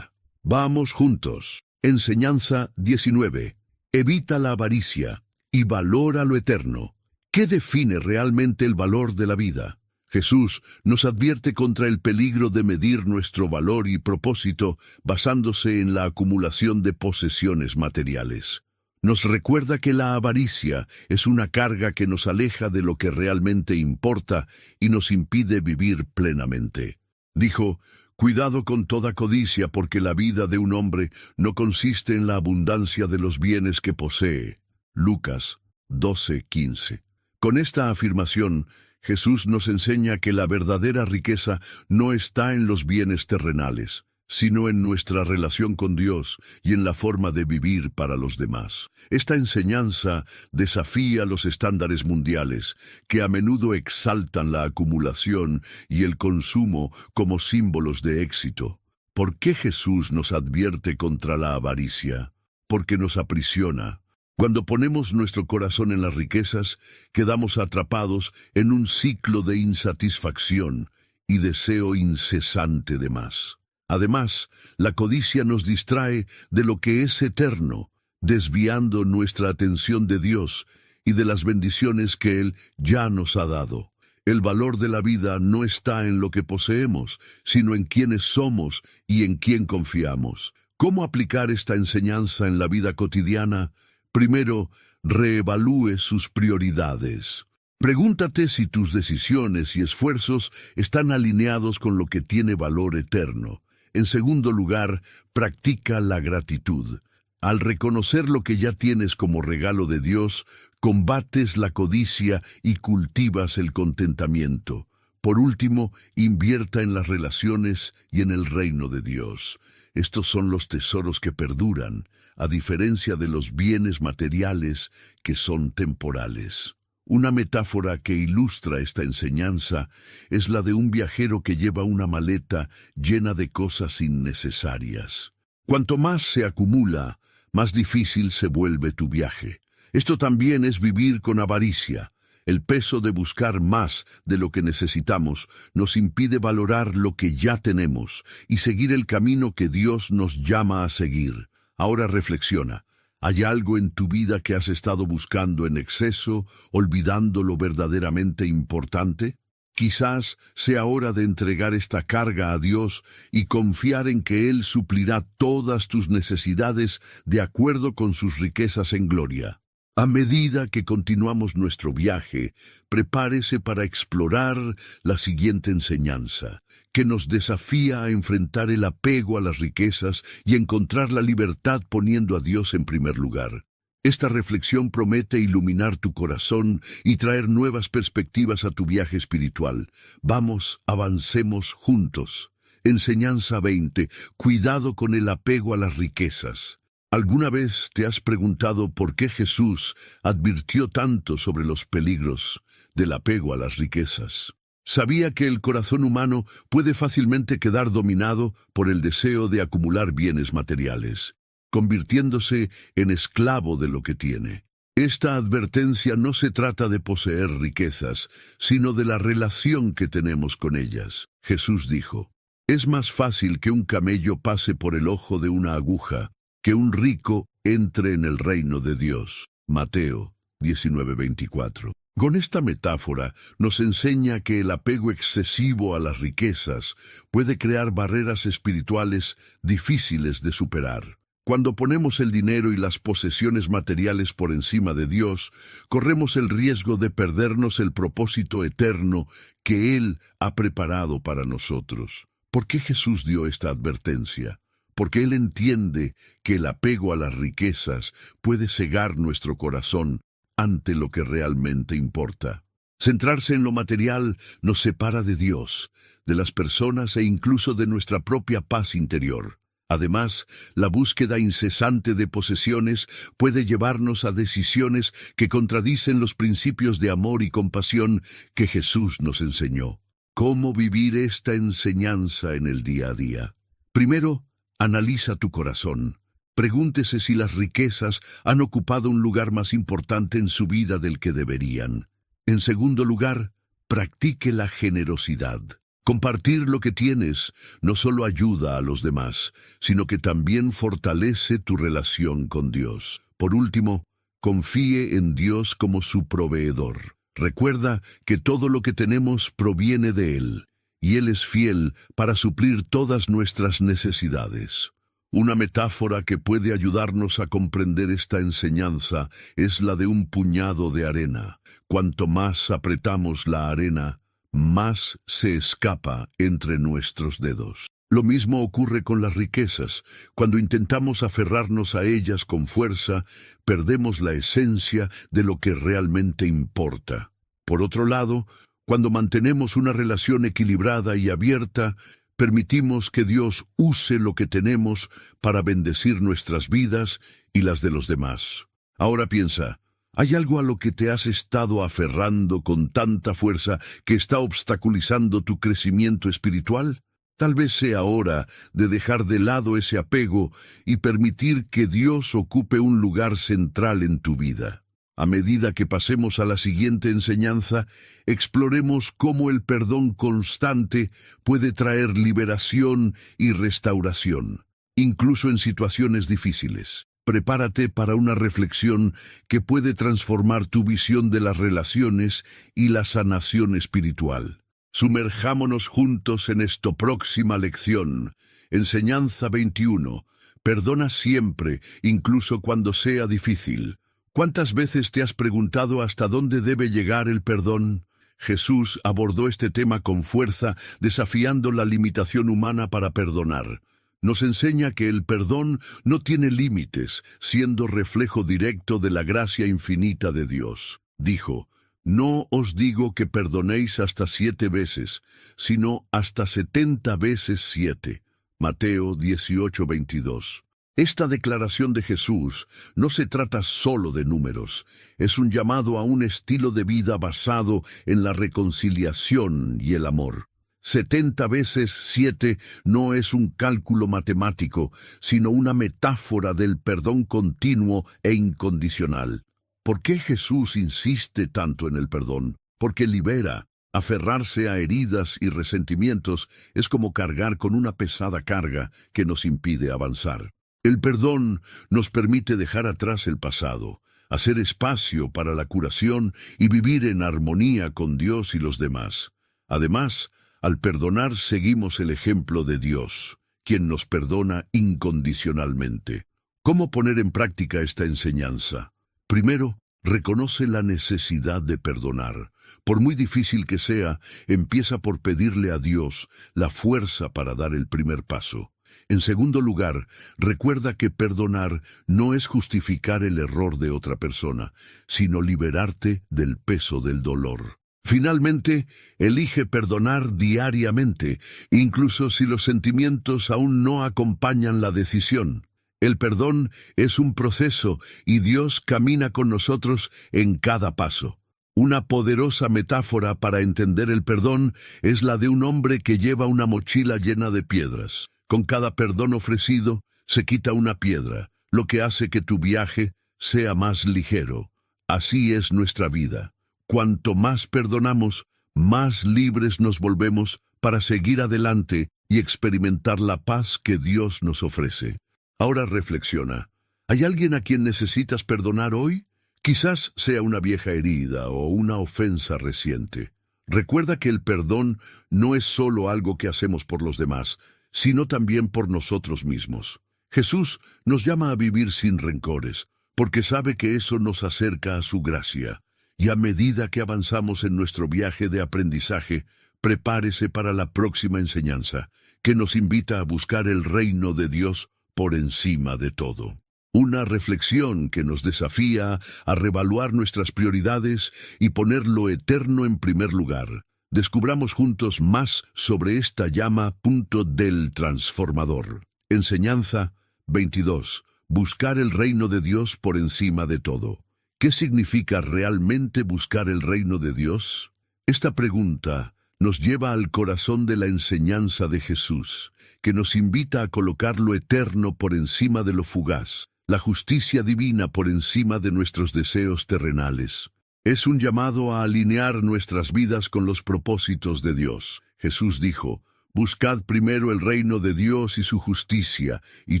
Vamos juntos. Enseñanza 19. Evita la avaricia y valora lo eterno. ¿Qué define realmente el valor de la vida? Jesús nos advierte contra el peligro de medir nuestro valor y propósito basándose en la acumulación de posesiones materiales. Nos recuerda que la avaricia es una carga que nos aleja de lo que realmente importa y nos impide vivir plenamente. Dijo: cuidado con toda codicia, porque la vida de un hombre no consiste en la abundancia de los bienes que posee. Lucas 12:15. Con esta afirmación, Jesús nos enseña que la verdadera riqueza no está en los bienes terrenales, sino en nuestra relación con Dios y en la forma de vivir para los demás. Esta enseñanza desafía los estándares mundiales, que a menudo exaltan la acumulación y el consumo como símbolos de éxito. ¿Por qué Jesús nos advierte contra la avaricia? Porque nos aprisiona. Cuando ponemos nuestro corazón en las riquezas, quedamos atrapados en un ciclo de insatisfacción y deseo incesante de más. Además, la codicia nos distrae de lo que es eterno, desviando nuestra atención de Dios y de las bendiciones que Él ya nos ha dado. El valor de la vida no está en lo que poseemos, sino en quiénes somos y en quién confiamos. ¿Cómo aplicar esta enseñanza en la vida cotidiana? Primero, reevalúe sus prioridades. Pregúntate si tus decisiones y esfuerzos están alineados con lo que tiene valor eterno. En segundo lugar, practica la gratitud. Al reconocer lo que ya tienes como regalo de Dios, combates la codicia y cultivas el contentamiento. Por último, invierta en las relaciones y en el reino de Dios. Estos son los tesoros que perduran. a diferencia de los bienes materiales que son temporales. Una metáfora que ilustra esta enseñanza es la de un viajero que lleva una maleta llena de cosas innecesarias. Cuanto más se acumula, más difícil se vuelve tu viaje. Esto también es vivir con avaricia. El peso de buscar más de lo que necesitamos nos impide valorar lo que ya tenemos y seguir el camino que Dios nos llama a seguir. Ahora reflexiona. ¿Hay algo en tu vida que has estado buscando en exceso, olvidando lo verdaderamente importante? Quizás sea hora de entregar esta carga a Dios y confiar en que Él suplirá todas tus necesidades de acuerdo con sus riquezas en gloria. A medida que continuamos nuestro viaje, prepárese para explorar la siguiente enseñanza, que nos desafía a enfrentar el apego a las riquezas y encontrar la libertad poniendo a Dios en primer lugar. Esta reflexión promete iluminar tu corazón y traer nuevas perspectivas a tu viaje espiritual. Vamos, avancemos juntos. Enseñanza 20. Cuidado con el apego a las riquezas. ¿Alguna vez te has preguntado por qué Jesús advirtió tanto sobre los peligros del apego a las riquezas? Sabía que el corazón humano puede fácilmente quedar dominado por el deseo de acumular bienes materiales, convirtiéndose en esclavo de lo que tiene. Esta advertencia no se trata de poseer riquezas, sino de la relación que tenemos con ellas. Jesús dijo, «Es más fácil que un camello pase por el ojo de una aguja, que un rico entre en el reino de Dios». Mateo 19:24. Con esta metáfora nos enseña que el apego excesivo a las riquezas puede crear barreras espirituales difíciles de superar. Cuando ponemos el dinero y las posesiones materiales por encima de Dios, corremos el riesgo de perdernos el propósito eterno que Él ha preparado para nosotros. ¿Por qué Jesús dio esta advertencia? Porque Él entiende que el apego a las riquezas puede cegar nuestro corazón ante lo que realmente importa. Centrarse en lo material nos separa de Dios, de las personas e incluso de nuestra propia paz interior. Además, la búsqueda incesante de posesiones puede llevarnos a decisiones que contradicen los principios de amor y compasión que Jesús nos enseñó. ¿Cómo vivir esta enseñanza en el día a día? Primero, analiza tu corazón. Pregúntese si las riquezas han ocupado un lugar más importante en su vida del que deberían. En segundo lugar, practique la generosidad. Compartir lo que tienes no solo ayuda a los demás, sino que también fortalece tu relación con Dios. Por último, confíe en Dios como su proveedor. Recuerda que todo lo que tenemos proviene de Él, y Él es fiel para suplir todas nuestras necesidades. Una metáfora que puede ayudarnos a comprender esta enseñanza es la de un puñado de arena. Cuanto más apretamos la arena, más se escapa entre nuestros dedos. Lo mismo ocurre con las riquezas. Cuando intentamos aferrarnos a ellas con fuerza, perdemos la esencia de lo que realmente importa. Por otro lado, cuando mantenemos una relación equilibrada y abierta, permitimos que Dios use lo que tenemos para bendecir nuestras vidas y las de los demás. Ahora piensa, ¿hay algo a lo que te has estado aferrando con tanta fuerza que está obstaculizando tu crecimiento espiritual? Tal vez sea hora de dejar de lado ese apego y permitir que Dios ocupe un lugar central en tu vida. A medida que pasemos a la siguiente enseñanza, exploremos cómo el perdón constante puede traer liberación y restauración, incluso en situaciones difíciles. Prepárate para una reflexión que puede transformar tu visión de las relaciones y la sanación espiritual. Sumerjámonos juntos en esta próxima lección. Enseñanza 21. Perdona siempre, incluso cuando sea difícil. ¿Cuántas veces te has preguntado hasta dónde debe llegar el perdón? Jesús abordó este tema con fuerza, desafiando la limitación humana para perdonar. Nos enseña que el perdón no tiene límites, siendo reflejo directo de la gracia infinita de Dios. Dijo, «No os digo que perdonéis hasta 7 veces, sino hasta 70 veces 7». Mateo 18:22. Esta declaración de Jesús no se trata solo de números, es un llamado a un estilo de vida basado en la reconciliación y el amor. 70 veces 7 no es un cálculo matemático, sino una metáfora del perdón continuo e incondicional. ¿Por qué Jesús insiste tanto en el perdón? Porque libera. Aferrarse a heridas y resentimientos es como cargar con una pesada carga que nos impide avanzar. El perdón nos permite dejar atrás el pasado, hacer espacio para la curación y vivir en armonía con Dios y los demás. Además, al perdonar seguimos el ejemplo de Dios, quien nos perdona incondicionalmente. ¿Cómo poner en práctica esta enseñanza? Primero, reconoce la necesidad de perdonar. Por muy difícil que sea, empieza por pedirle a Dios la fuerza para dar el primer paso. En segundo lugar, recuerda que perdonar no es justificar el error de otra persona, sino liberarte del peso del dolor. Finalmente, elige perdonar diariamente, incluso si los sentimientos aún no acompañan la decisión. El perdón es un proceso y Dios camina con nosotros en cada paso. Una poderosa metáfora para entender el perdón es la de un hombre que lleva una mochila llena de piedras. Con cada perdón ofrecido, se quita una piedra, lo que hace que tu viaje sea más ligero. Así es nuestra vida. Cuanto más perdonamos, más libres nos volvemos para seguir adelante y experimentar la paz que Dios nos ofrece. Ahora reflexiona. ¿Hay alguien a quien necesitas perdonar hoy? Quizás sea una vieja herida o una ofensa reciente. Recuerda que el perdón no es solo algo que hacemos por los demás, sino también por nosotros mismos. Jesús nos llama a vivir sin rencores, porque sabe que eso nos acerca a su gracia. Y a medida que avanzamos en nuestro viaje de aprendizaje, prepárese para la próxima enseñanza, que nos invita a buscar el reino de Dios por encima de todo. Una reflexión que nos desafía a reevaluar nuestras prioridades y poner lo eterno en primer lugar. Descubramos juntos más sobre esta llama del transformador. Enseñanza 22. Buscar el reino de Dios por encima de todo. ¿Qué significa realmente buscar el reino de Dios? Esta pregunta nos lleva al corazón de la enseñanza de Jesús, que nos invita a colocar lo eterno por encima de lo fugaz, la justicia divina por encima de nuestros deseos terrenales. Es un llamado a alinear nuestras vidas con los propósitos de Dios. Jesús dijo: «Buscad primero el reino de Dios y su justicia, y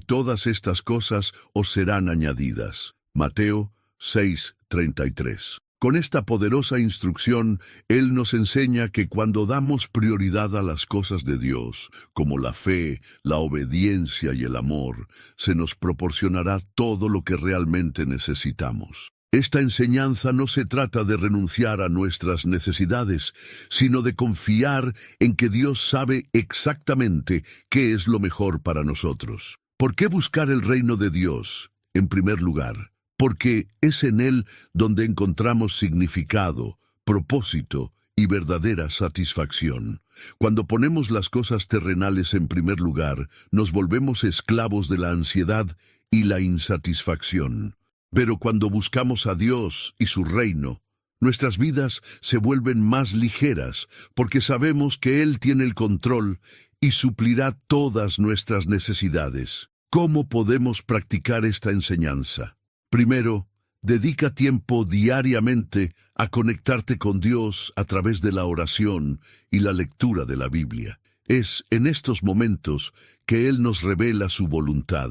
todas estas cosas os serán añadidas». Mateo 6:33. Con esta poderosa instrucción, Él nos enseña que cuando damos prioridad a las cosas de Dios, como la fe, la obediencia y el amor, se nos proporcionará todo lo que realmente necesitamos. Esta enseñanza no se trata de renunciar a nuestras necesidades, sino de confiar en que Dios sabe exactamente qué es lo mejor para nosotros. ¿Por qué buscar el reino de Dios? En primer lugar, porque es en Él donde encontramos significado, propósito y verdadera satisfacción. Cuando ponemos las cosas terrenales en primer lugar, nos volvemos esclavos de la ansiedad y la insatisfacción. Pero cuando buscamos a Dios y su reino, nuestras vidas se vuelven más ligeras, porque sabemos que Él tiene el control y suplirá todas nuestras necesidades. ¿Cómo podemos practicar esta enseñanza? Primero, dedica tiempo diariamente a conectarte con Dios a través de la oración y la lectura de la Biblia. Es en estos momentos que Él nos revela su voluntad.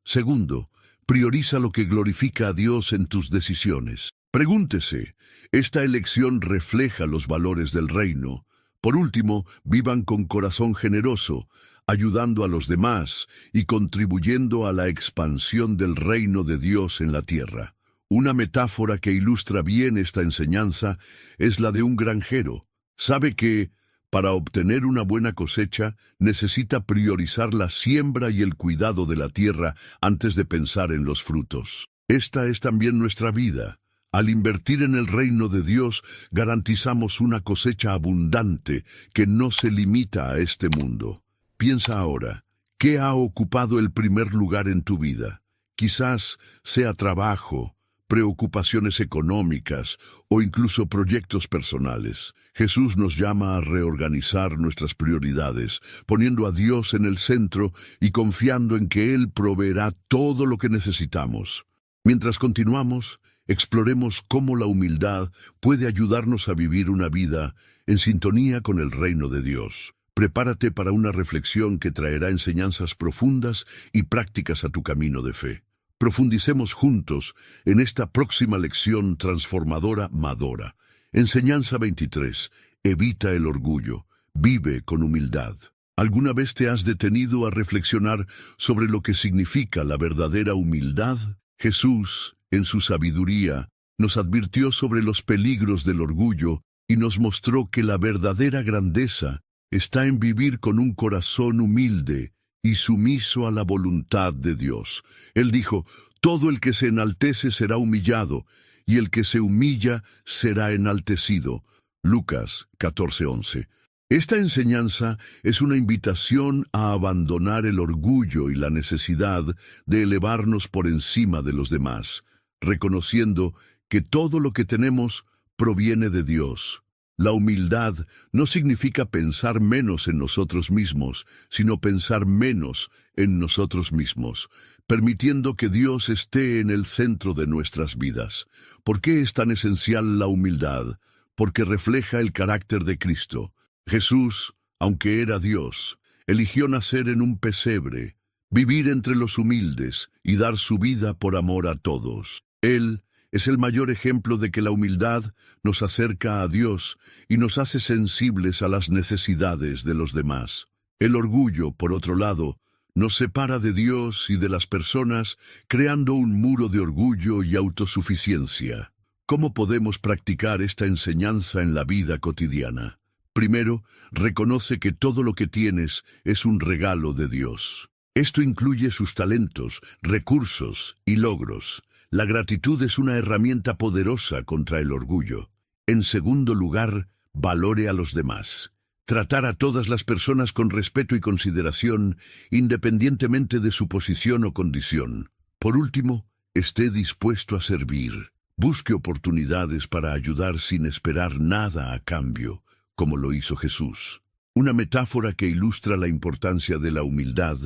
Segundo, prioriza lo que glorifica a Dios en tus decisiones. Pregúntese, ¿esta elección refleja los valores del reino? Por último, vivan con corazón generoso, ayudando a los demás y contribuyendo a la expansión del reino de Dios en la tierra. Una metáfora que ilustra bien esta enseñanza es la de un granjero. Sabe que, para obtener una buena cosecha, necesita priorizar la siembra y el cuidado de la tierra antes de pensar en los frutos. Esta es también nuestra vida. Al invertir en el reino de Dios, garantizamos una cosecha abundante que no se limita a este mundo. Piensa ahora, ¿Qué ha ocupado el primer lugar en tu vida? Quizás sea trabajo, preocupaciones económicas o incluso proyectos personales. Jesús nos llama a reorganizar nuestras prioridades, poniendo a Dios en el centro y confiando en que Él proveerá todo lo que necesitamos. Mientras continuamos, exploremos cómo la humildad puede ayudarnos a vivir una vida en sintonía con el reino de Dios. Prepárate para una reflexión que traerá enseñanzas profundas y prácticas a tu camino de fe. Profundicemos juntos en esta próxima lección transformadora Madora. Enseñanza 23. Evita el orgullo. Vive con humildad. ¿Alguna vez te has detenido a reflexionar sobre lo que significa la verdadera humildad? Jesús, en su sabiduría, nos advirtió sobre los peligros del orgullo y nos mostró que la verdadera grandeza está en vivir con un corazón humilde y sumiso a la voluntad de Dios. Él dijo, todo el que se enaltece será humillado, y el que se humilla será enaltecido. Lucas 14:11. Esta enseñanza es una invitación a abandonar el orgullo y la necesidad de elevarnos por encima de los demás, reconociendo que todo lo que tenemos proviene de Dios. La humildad no significa pensar menos en nosotros mismos, sino pensar menos en nosotros mismos, permitiendo que Dios esté en el centro de nuestras vidas. ¿Por qué es tan esencial la humildad? Porque refleja el carácter de Cristo. Jesús, aunque era Dios, eligió nacer en un pesebre, vivir entre los humildes y dar su vida por amor a todos. Él es el mayor ejemplo de que la humildad nos acerca a Dios y nos hace sensibles a las necesidades de los demás. El orgullo, por otro lado, nos separa de Dios y de las personas, creando un muro de orgullo y autosuficiencia. ¿Cómo podemos practicar esta enseñanza en la vida cotidiana? Primero, reconoce que todo lo que tienes es un regalo de Dios. Esto incluye sus talentos, recursos y logros. La gratitud es una herramienta poderosa contra el orgullo. En segundo lugar, valore a los demás. Tratar a todas las personas con respeto y consideración, independientemente de su posición o condición. Por último, esté dispuesto a servir. Busque oportunidades para ayudar sin esperar nada a cambio, como lo hizo Jesús. Una metáfora que ilustra la importancia de la humildad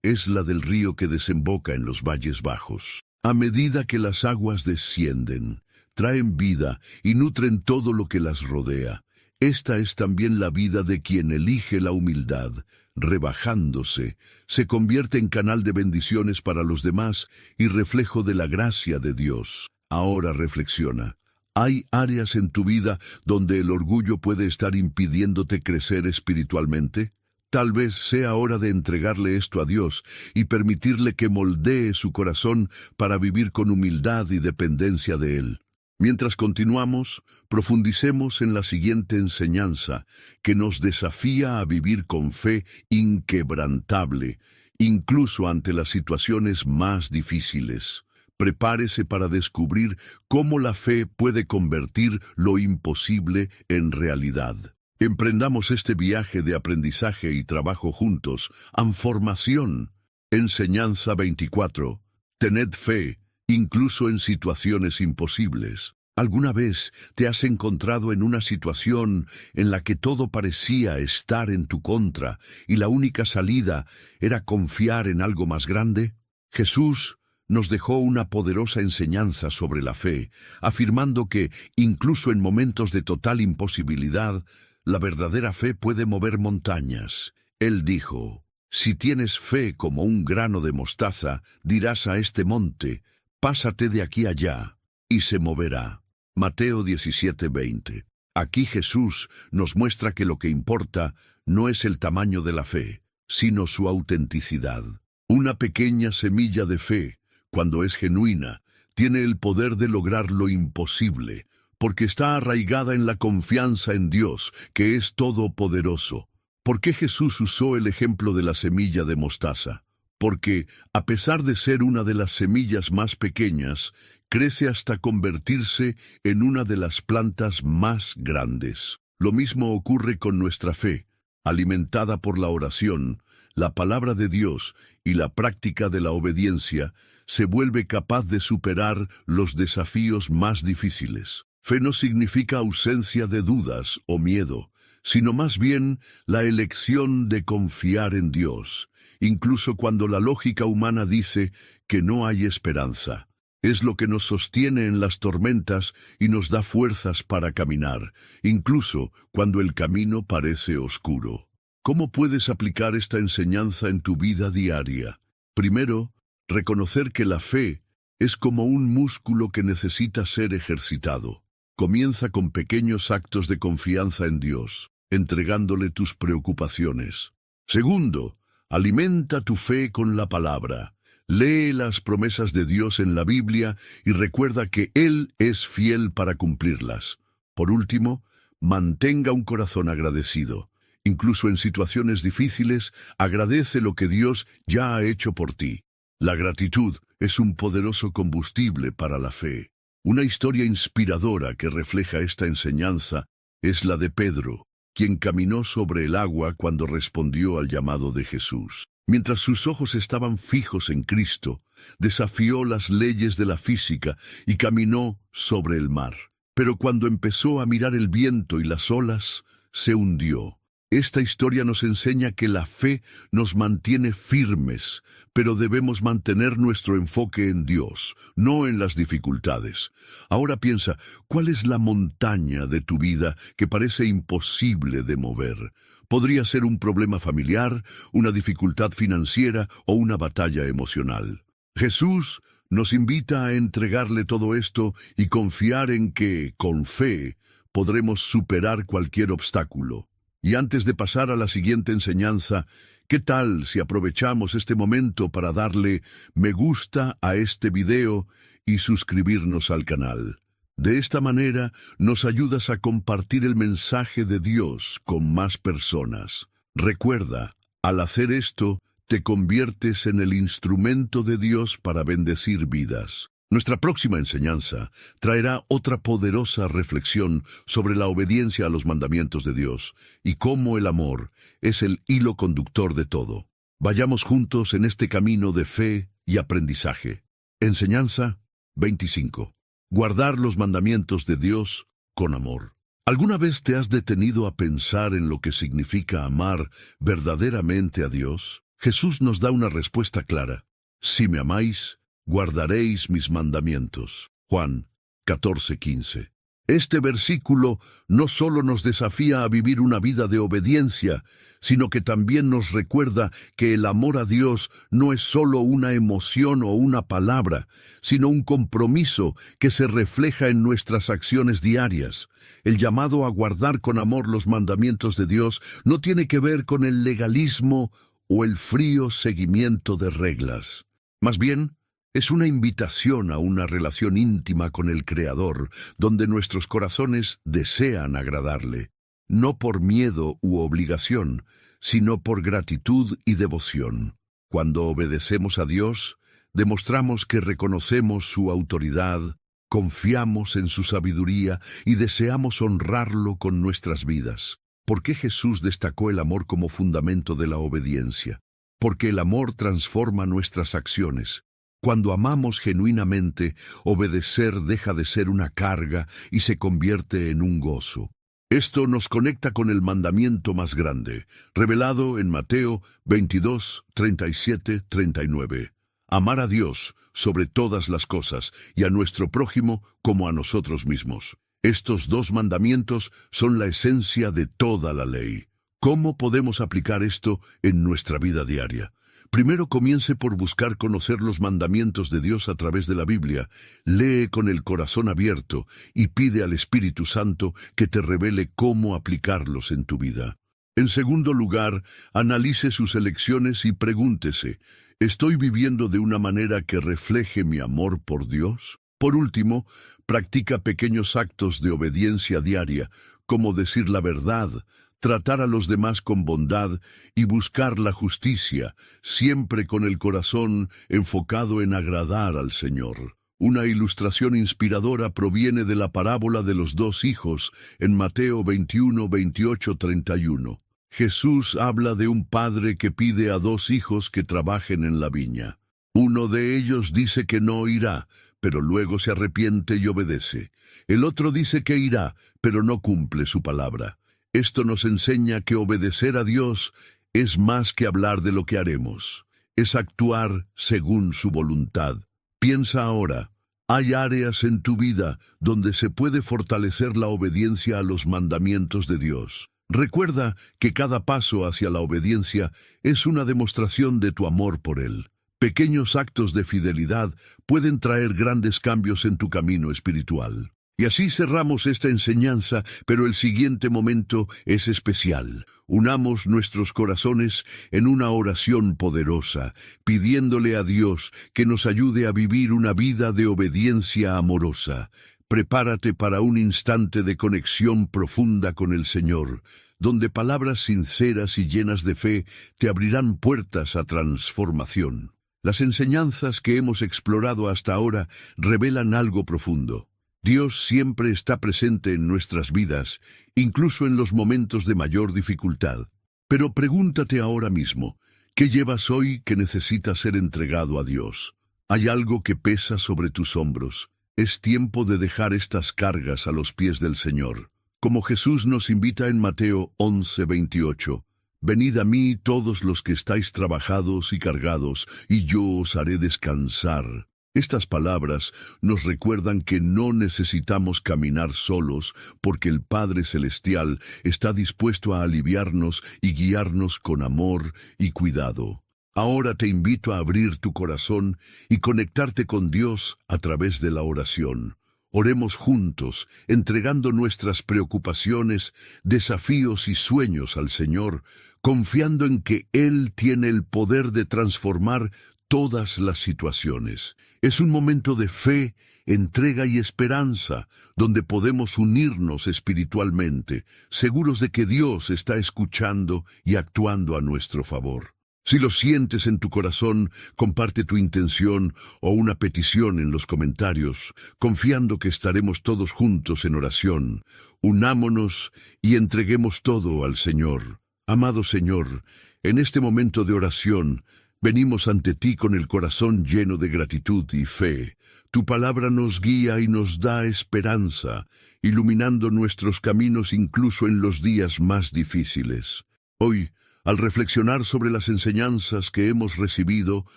es la del río que desemboca en los valles bajos. A medida que las aguas descienden, traen vida y nutren todo lo que las rodea. Esta es también la vida de quien elige la humildad. Rebajándose, se convierte en canal de bendiciones para los demás y reflejo de la gracia de Dios. Ahora reflexiona. ¿Hay áreas en tu vida donde el orgullo puede estar impidiéndote crecer espiritualmente? Tal vez sea hora de entregarle esto a Dios y permitirle que moldee su corazón para vivir con humildad y dependencia de Él. Mientras continuamos, profundicemos en la siguiente enseñanza, que nos desafía a vivir con fe inquebrantable, incluso ante las situaciones más difíciles. Prepárese para descubrir cómo la fe puede convertir lo imposible en realidad. Emprendamos este viaje de aprendizaje y trabajo juntos. Formación. Enseñanza 24. Tened fe, incluso en situaciones imposibles. ¿Alguna vez te has encontrado en una situación en la que todo parecía estar en tu contra y la única salida era confiar en algo más grande? Jesús nos dejó una poderosa enseñanza sobre la fe, afirmando que, incluso en momentos de total imposibilidad, la verdadera fe puede mover montañas. Él dijo, si tienes fe como un grano de mostaza, dirás a este monte, pásate de aquí allá, y se moverá. Mateo 17:20. Aquí Jesús nos muestra que lo que importa no es el tamaño de la fe, sino su autenticidad. Una pequeña semilla de fe, cuando es genuina, tiene el poder de lograr lo imposible, porque está arraigada en la confianza en Dios, que es todopoderoso. ¿Por qué Jesús usó el ejemplo de la semilla de mostaza? Porque, a pesar de ser una de las semillas más pequeñas, crece hasta convertirse en una de las plantas más grandes. Lo mismo ocurre con nuestra fe. Alimentada por la oración, la palabra de Dios y la práctica de la obediencia, se vuelve capaz de superar los desafíos más difíciles. Fe no significa ausencia de dudas o miedo, sino más bien la elección de confiar en Dios, incluso cuando la lógica humana dice que no hay esperanza. Es lo que nos sostiene en las tormentas y nos da fuerzas para caminar, incluso cuando el camino parece oscuro. ¿Cómo puedes aplicar esta enseñanza en tu vida diaria? Primero, reconocer que la fe es como un músculo que necesita ser ejercitado. Comienza con pequeños actos de confianza en Dios, entregándole tus preocupaciones. Segundo, alimenta tu fe con la palabra. Lee las promesas de Dios en la Biblia y recuerda que Él es fiel para cumplirlas. Por último, mantenga un corazón agradecido. Incluso en situaciones difíciles, agradece lo que Dios ya ha hecho por ti. La gratitud es un poderoso combustible para la fe. Una historia inspiradora que refleja esta enseñanza es la de Pedro, quien caminó sobre el agua cuando respondió al llamado de Jesús. Mientras sus ojos estaban fijos en Cristo, desafió las leyes de la física y caminó sobre el mar. Pero cuando empezó a mirar el viento y las olas, se hundió. Esta historia nos enseña que la fe nos mantiene firmes, pero debemos mantener nuestro enfoque en Dios, no en las dificultades. Ahora piensa, ¿cuál es la montaña de tu vida que parece imposible de mover? Podría ser un problema familiar, una dificultad financiera o una batalla emocional. Jesús nos invita a entregarle todo esto y confiar en que, con fe, podremos superar cualquier obstáculo. Y antes de pasar a la siguiente enseñanza, ¿qué tal si aprovechamos este momento para darle me gusta a este video y suscribirnos al canal? De esta manera nos ayudas a compartir el mensaje de Dios con más personas. Recuerda, al hacer esto, te conviertes en el instrumento de Dios para bendecir vidas. Nuestra próxima enseñanza traerá otra poderosa reflexión sobre la obediencia a los mandamientos de Dios y cómo el amor es el hilo conductor de todo. Vayamos juntos en este camino de fe y aprendizaje. Enseñanza 25. Guardar los mandamientos de Dios con amor. ¿Alguna vez te has detenido a pensar en lo que significa amar verdaderamente a Dios? Jesús nos da una respuesta clara. Si me amáis, guardaréis mis mandamientos. Juan 14:15. Este versículo no solo nos desafía a vivir una vida de obediencia, sino que también nos recuerda que el amor a Dios no es solo una emoción o una palabra, sino un compromiso que se refleja en nuestras acciones diarias. El llamado a guardar con amor los mandamientos de Dios no tiene que ver con el legalismo o el frío seguimiento de reglas. Más bien, es una invitación a una relación íntima con el Creador, donde nuestros corazones desean agradarle, no por miedo u obligación, sino por gratitud y devoción. Cuando obedecemos a Dios, demostramos que reconocemos su autoridad, confiamos en su sabiduría y deseamos honrarlo con nuestras vidas. ¿Por qué Jesús destacó el amor como fundamento de la obediencia? Porque el amor transforma nuestras acciones. Cuando amamos genuinamente, obedecer deja de ser una carga y se convierte en un gozo. Esto nos conecta con el mandamiento más grande, revelado en Mateo 22, 37, 39. Amar a Dios sobre todas las cosas y a nuestro prójimo como a nosotros mismos. Estos dos mandamientos son la esencia de toda la ley. ¿Cómo podemos aplicar esto en nuestra vida diaria? Primero comience por buscar conocer los mandamientos de Dios a través de la Biblia. Lee con el corazón abierto y pide al Espíritu Santo que te revele cómo aplicarlos en tu vida. En segundo lugar, analice sus elecciones y pregúntese, ¿estoy viviendo de una manera que refleje mi amor por Dios? Por último, practica pequeños actos de obediencia diaria, como decir la verdad, tratar a los demás con bondad y buscar la justicia, siempre con el corazón enfocado en agradar al Señor. Una ilustración inspiradora proviene de la parábola de los dos hijos en Mateo 21, 28, 31. Jesús habla de un padre que pide a dos hijos que trabajen en la viña. Uno de ellos dice que no irá, pero luego se arrepiente y obedece. El otro dice que irá, pero no cumple su palabra. Esto nos enseña que obedecer a Dios es más que hablar de lo que haremos. Es actuar según su voluntad. Piensa ahora, hay áreas en tu vida donde se puede fortalecer la obediencia a los mandamientos de Dios. Recuerda que cada paso hacia la obediencia es una demostración de tu amor por Él. Pequeños actos de fidelidad pueden traer grandes cambios en tu camino espiritual. Y así cerramos esta enseñanza, pero el siguiente momento es especial. Unamos nuestros corazones en una oración poderosa, pidiéndole a Dios que nos ayude a vivir una vida de obediencia amorosa. Prepárate para un instante de conexión profunda con el Señor, donde palabras sinceras y llenas de fe te abrirán puertas a transformación. Las enseñanzas que hemos explorado hasta ahora revelan algo profundo. Dios siempre está presente en nuestras vidas, incluso en los momentos de mayor dificultad. Pero pregúntate ahora mismo, ¿qué llevas hoy que necesita ser entregado a Dios? ¿Hay algo que pesa sobre tus hombros? Es tiempo de dejar estas cargas a los pies del Señor. Como Jesús nos invita en Mateo 11:28, «Venid a mí todos los que estáis trabajados y cargados, y yo os haré descansar». Estas palabras nos recuerdan que no necesitamos caminar solos, porque el Padre Celestial está dispuesto a aliviarnos y guiarnos con amor y cuidado. Ahora te invito a abrir tu corazón y conectarte con Dios a través de la oración. Oremos juntos, entregando nuestras preocupaciones, desafíos y sueños al Señor, confiando en que Él tiene el poder de transformar todas las situaciones. Es un momento de fe, entrega y esperanza, donde podemos unirnos espiritualmente, seguros de que Dios está escuchando y actuando a nuestro favor. Si lo sientes en tu corazón, comparte tu intención o una petición en los comentarios, confiando que estaremos todos juntos en oración. Unámonos y entreguemos todo al Señor. Amado Señor, en este momento de oración, venimos ante ti con el corazón lleno de gratitud y fe. Tu palabra nos guía y nos da esperanza, iluminando nuestros caminos incluso en los días más difíciles. Hoy, al reflexionar sobre las enseñanzas que hemos recibido,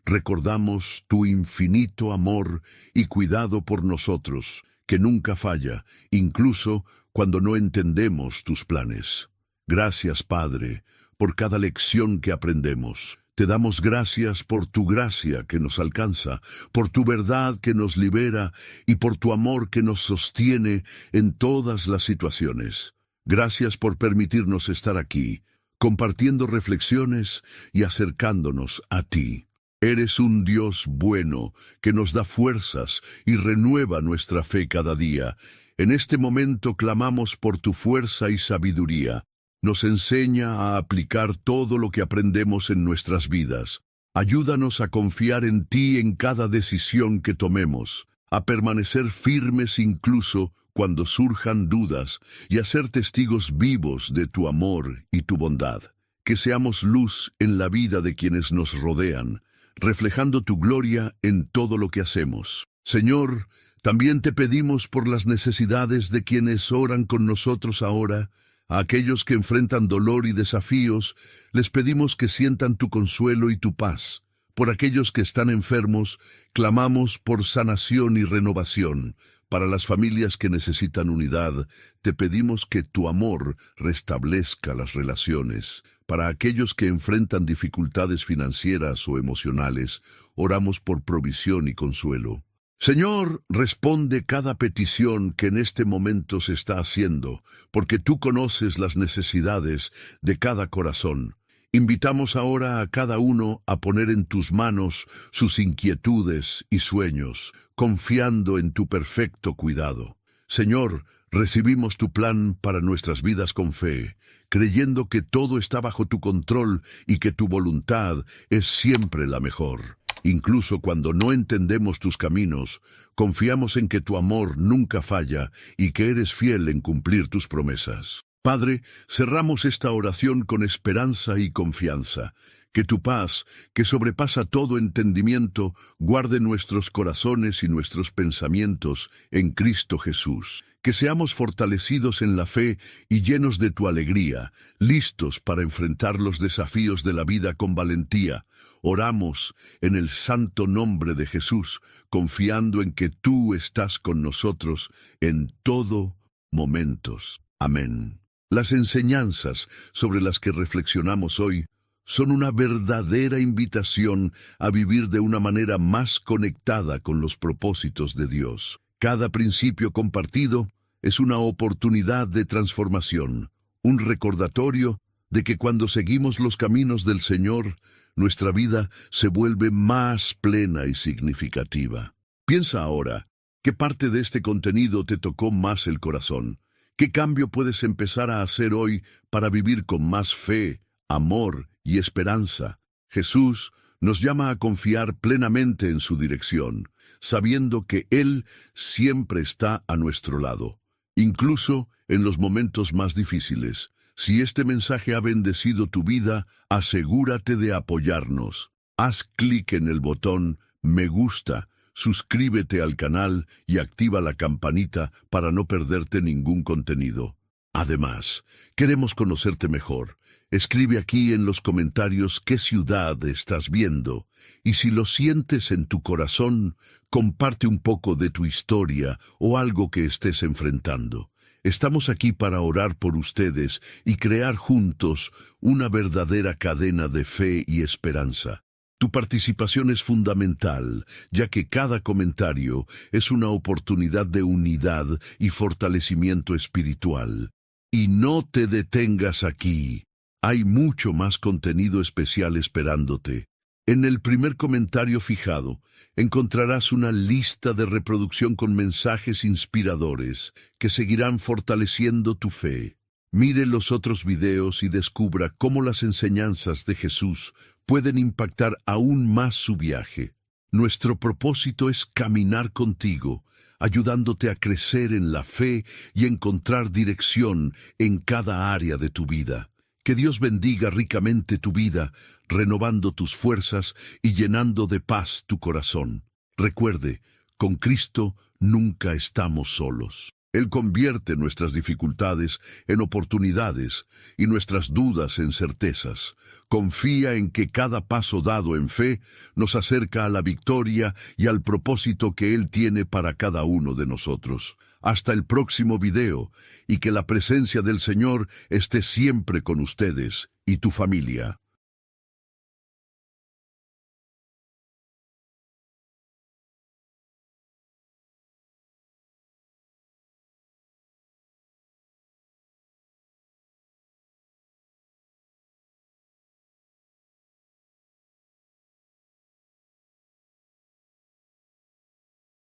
recordamos tu infinito amor y cuidado por nosotros, que nunca falla, incluso cuando no entendemos tus planes. Gracias, Padre, por cada lección que aprendemos. Te damos gracias por tu gracia que nos alcanza, por tu verdad que nos libera y por tu amor que nos sostiene en todas las situaciones. Gracias por permitirnos estar aquí, compartiendo reflexiones y acercándonos a ti. Eres un Dios bueno que nos da fuerzas y renueva nuestra fe cada día. En este momento clamamos por tu fuerza y sabiduría. Nos enseña a aplicar todo lo que aprendemos en nuestras vidas. Ayúdanos a confiar en ti en cada decisión que tomemos, a permanecer firmes incluso cuando surjan dudas y a ser testigos vivos de tu amor y tu bondad. Que seamos luz en la vida de quienes nos rodean, reflejando tu gloria en todo lo que hacemos. Señor, también te pedimos por las necesidades de quienes oran con nosotros ahora. A aquellos que enfrentan dolor y desafíos, les pedimos que sientan tu consuelo y tu paz. Por aquellos que están enfermos, clamamos por sanación y renovación. Para las familias que necesitan unidad, te pedimos que tu amor restablezca las relaciones. Para aquellos que enfrentan dificultades financieras o emocionales, oramos por provisión y consuelo. Señor, responde cada petición que en este momento se está haciendo, porque tú conoces las necesidades de cada corazón. Invitamos ahora a cada uno a poner en tus manos sus inquietudes y sueños, confiando en tu perfecto cuidado. Señor, recibimos tu plan para nuestras vidas con fe, creyendo que todo está bajo tu control y que tu voluntad es siempre la mejor. Incluso cuando no entendemos tus caminos, confiamos en que tu amor nunca falla y que eres fiel en cumplir tus promesas. Padre, cerramos esta oración con esperanza y confianza. Que tu paz, que sobrepasa todo entendimiento, guarde nuestros corazones y nuestros pensamientos en Cristo Jesús. Que seamos fortalecidos en la fe y llenos de tu alegría, listos para enfrentar los desafíos de la vida con valentía. Oramos en el santo nombre de Jesús, confiando en que tú estás con nosotros en todo momentos. Amén. Las enseñanzas sobre las que reflexionamos hoy son una verdadera invitación a vivir de una manera más conectada con los propósitos de Dios. Cada principio compartido es una oportunidad de transformación, un recordatorio de que cuando seguimos los caminos del Señor, nuestra vida se vuelve más plena y significativa. Piensa ahora, ¿qué parte de este contenido te tocó más el corazón? ¿Qué cambio puedes empezar a hacer hoy para vivir con más fe, amor y esperanza? Jesús nos llama a confiar plenamente en su dirección, sabiendo que Él siempre está a nuestro lado, incluso en los momentos más difíciles. Si este mensaje ha bendecido tu vida, asegúrate de apoyarnos. Haz clic en el botón Me gusta, suscríbete al canal y activa la campanita para no perderte ningún contenido. Además, queremos conocerte mejor. Escribe aquí en los comentarios qué ciudad estás viendo, y si lo sientes en tu corazón, comparte un poco de tu historia o algo que estés enfrentando. Estamos aquí para orar por ustedes y crear juntos una verdadera cadena de fe y esperanza. Tu participación es fundamental, ya que cada comentario es una oportunidad de unidad y fortalecimiento espiritual. Y no te detengas aquí. Hay mucho más contenido especial esperándote. En el primer comentario fijado, encontrarás una lista de reproducción con mensajes inspiradores que seguirán fortaleciendo tu fe. Mire los otros videos y descubra cómo las enseñanzas de Jesús pueden impactar aún más su viaje. Nuestro propósito es caminar contigo, ayudándote a crecer en la fe y encontrar dirección en cada área de tu vida. Que Dios bendiga ricamente tu vida, renovando tus fuerzas y llenando de paz tu corazón. Recuerde, con Cristo nunca estamos solos. Él convierte nuestras dificultades en oportunidades y nuestras dudas en certezas. Confía en que cada paso dado en fe nos acerca a la victoria y al propósito que Él tiene para cada uno de nosotros. Hasta el próximo video, y que la presencia del Señor esté siempre con ustedes y tu familia.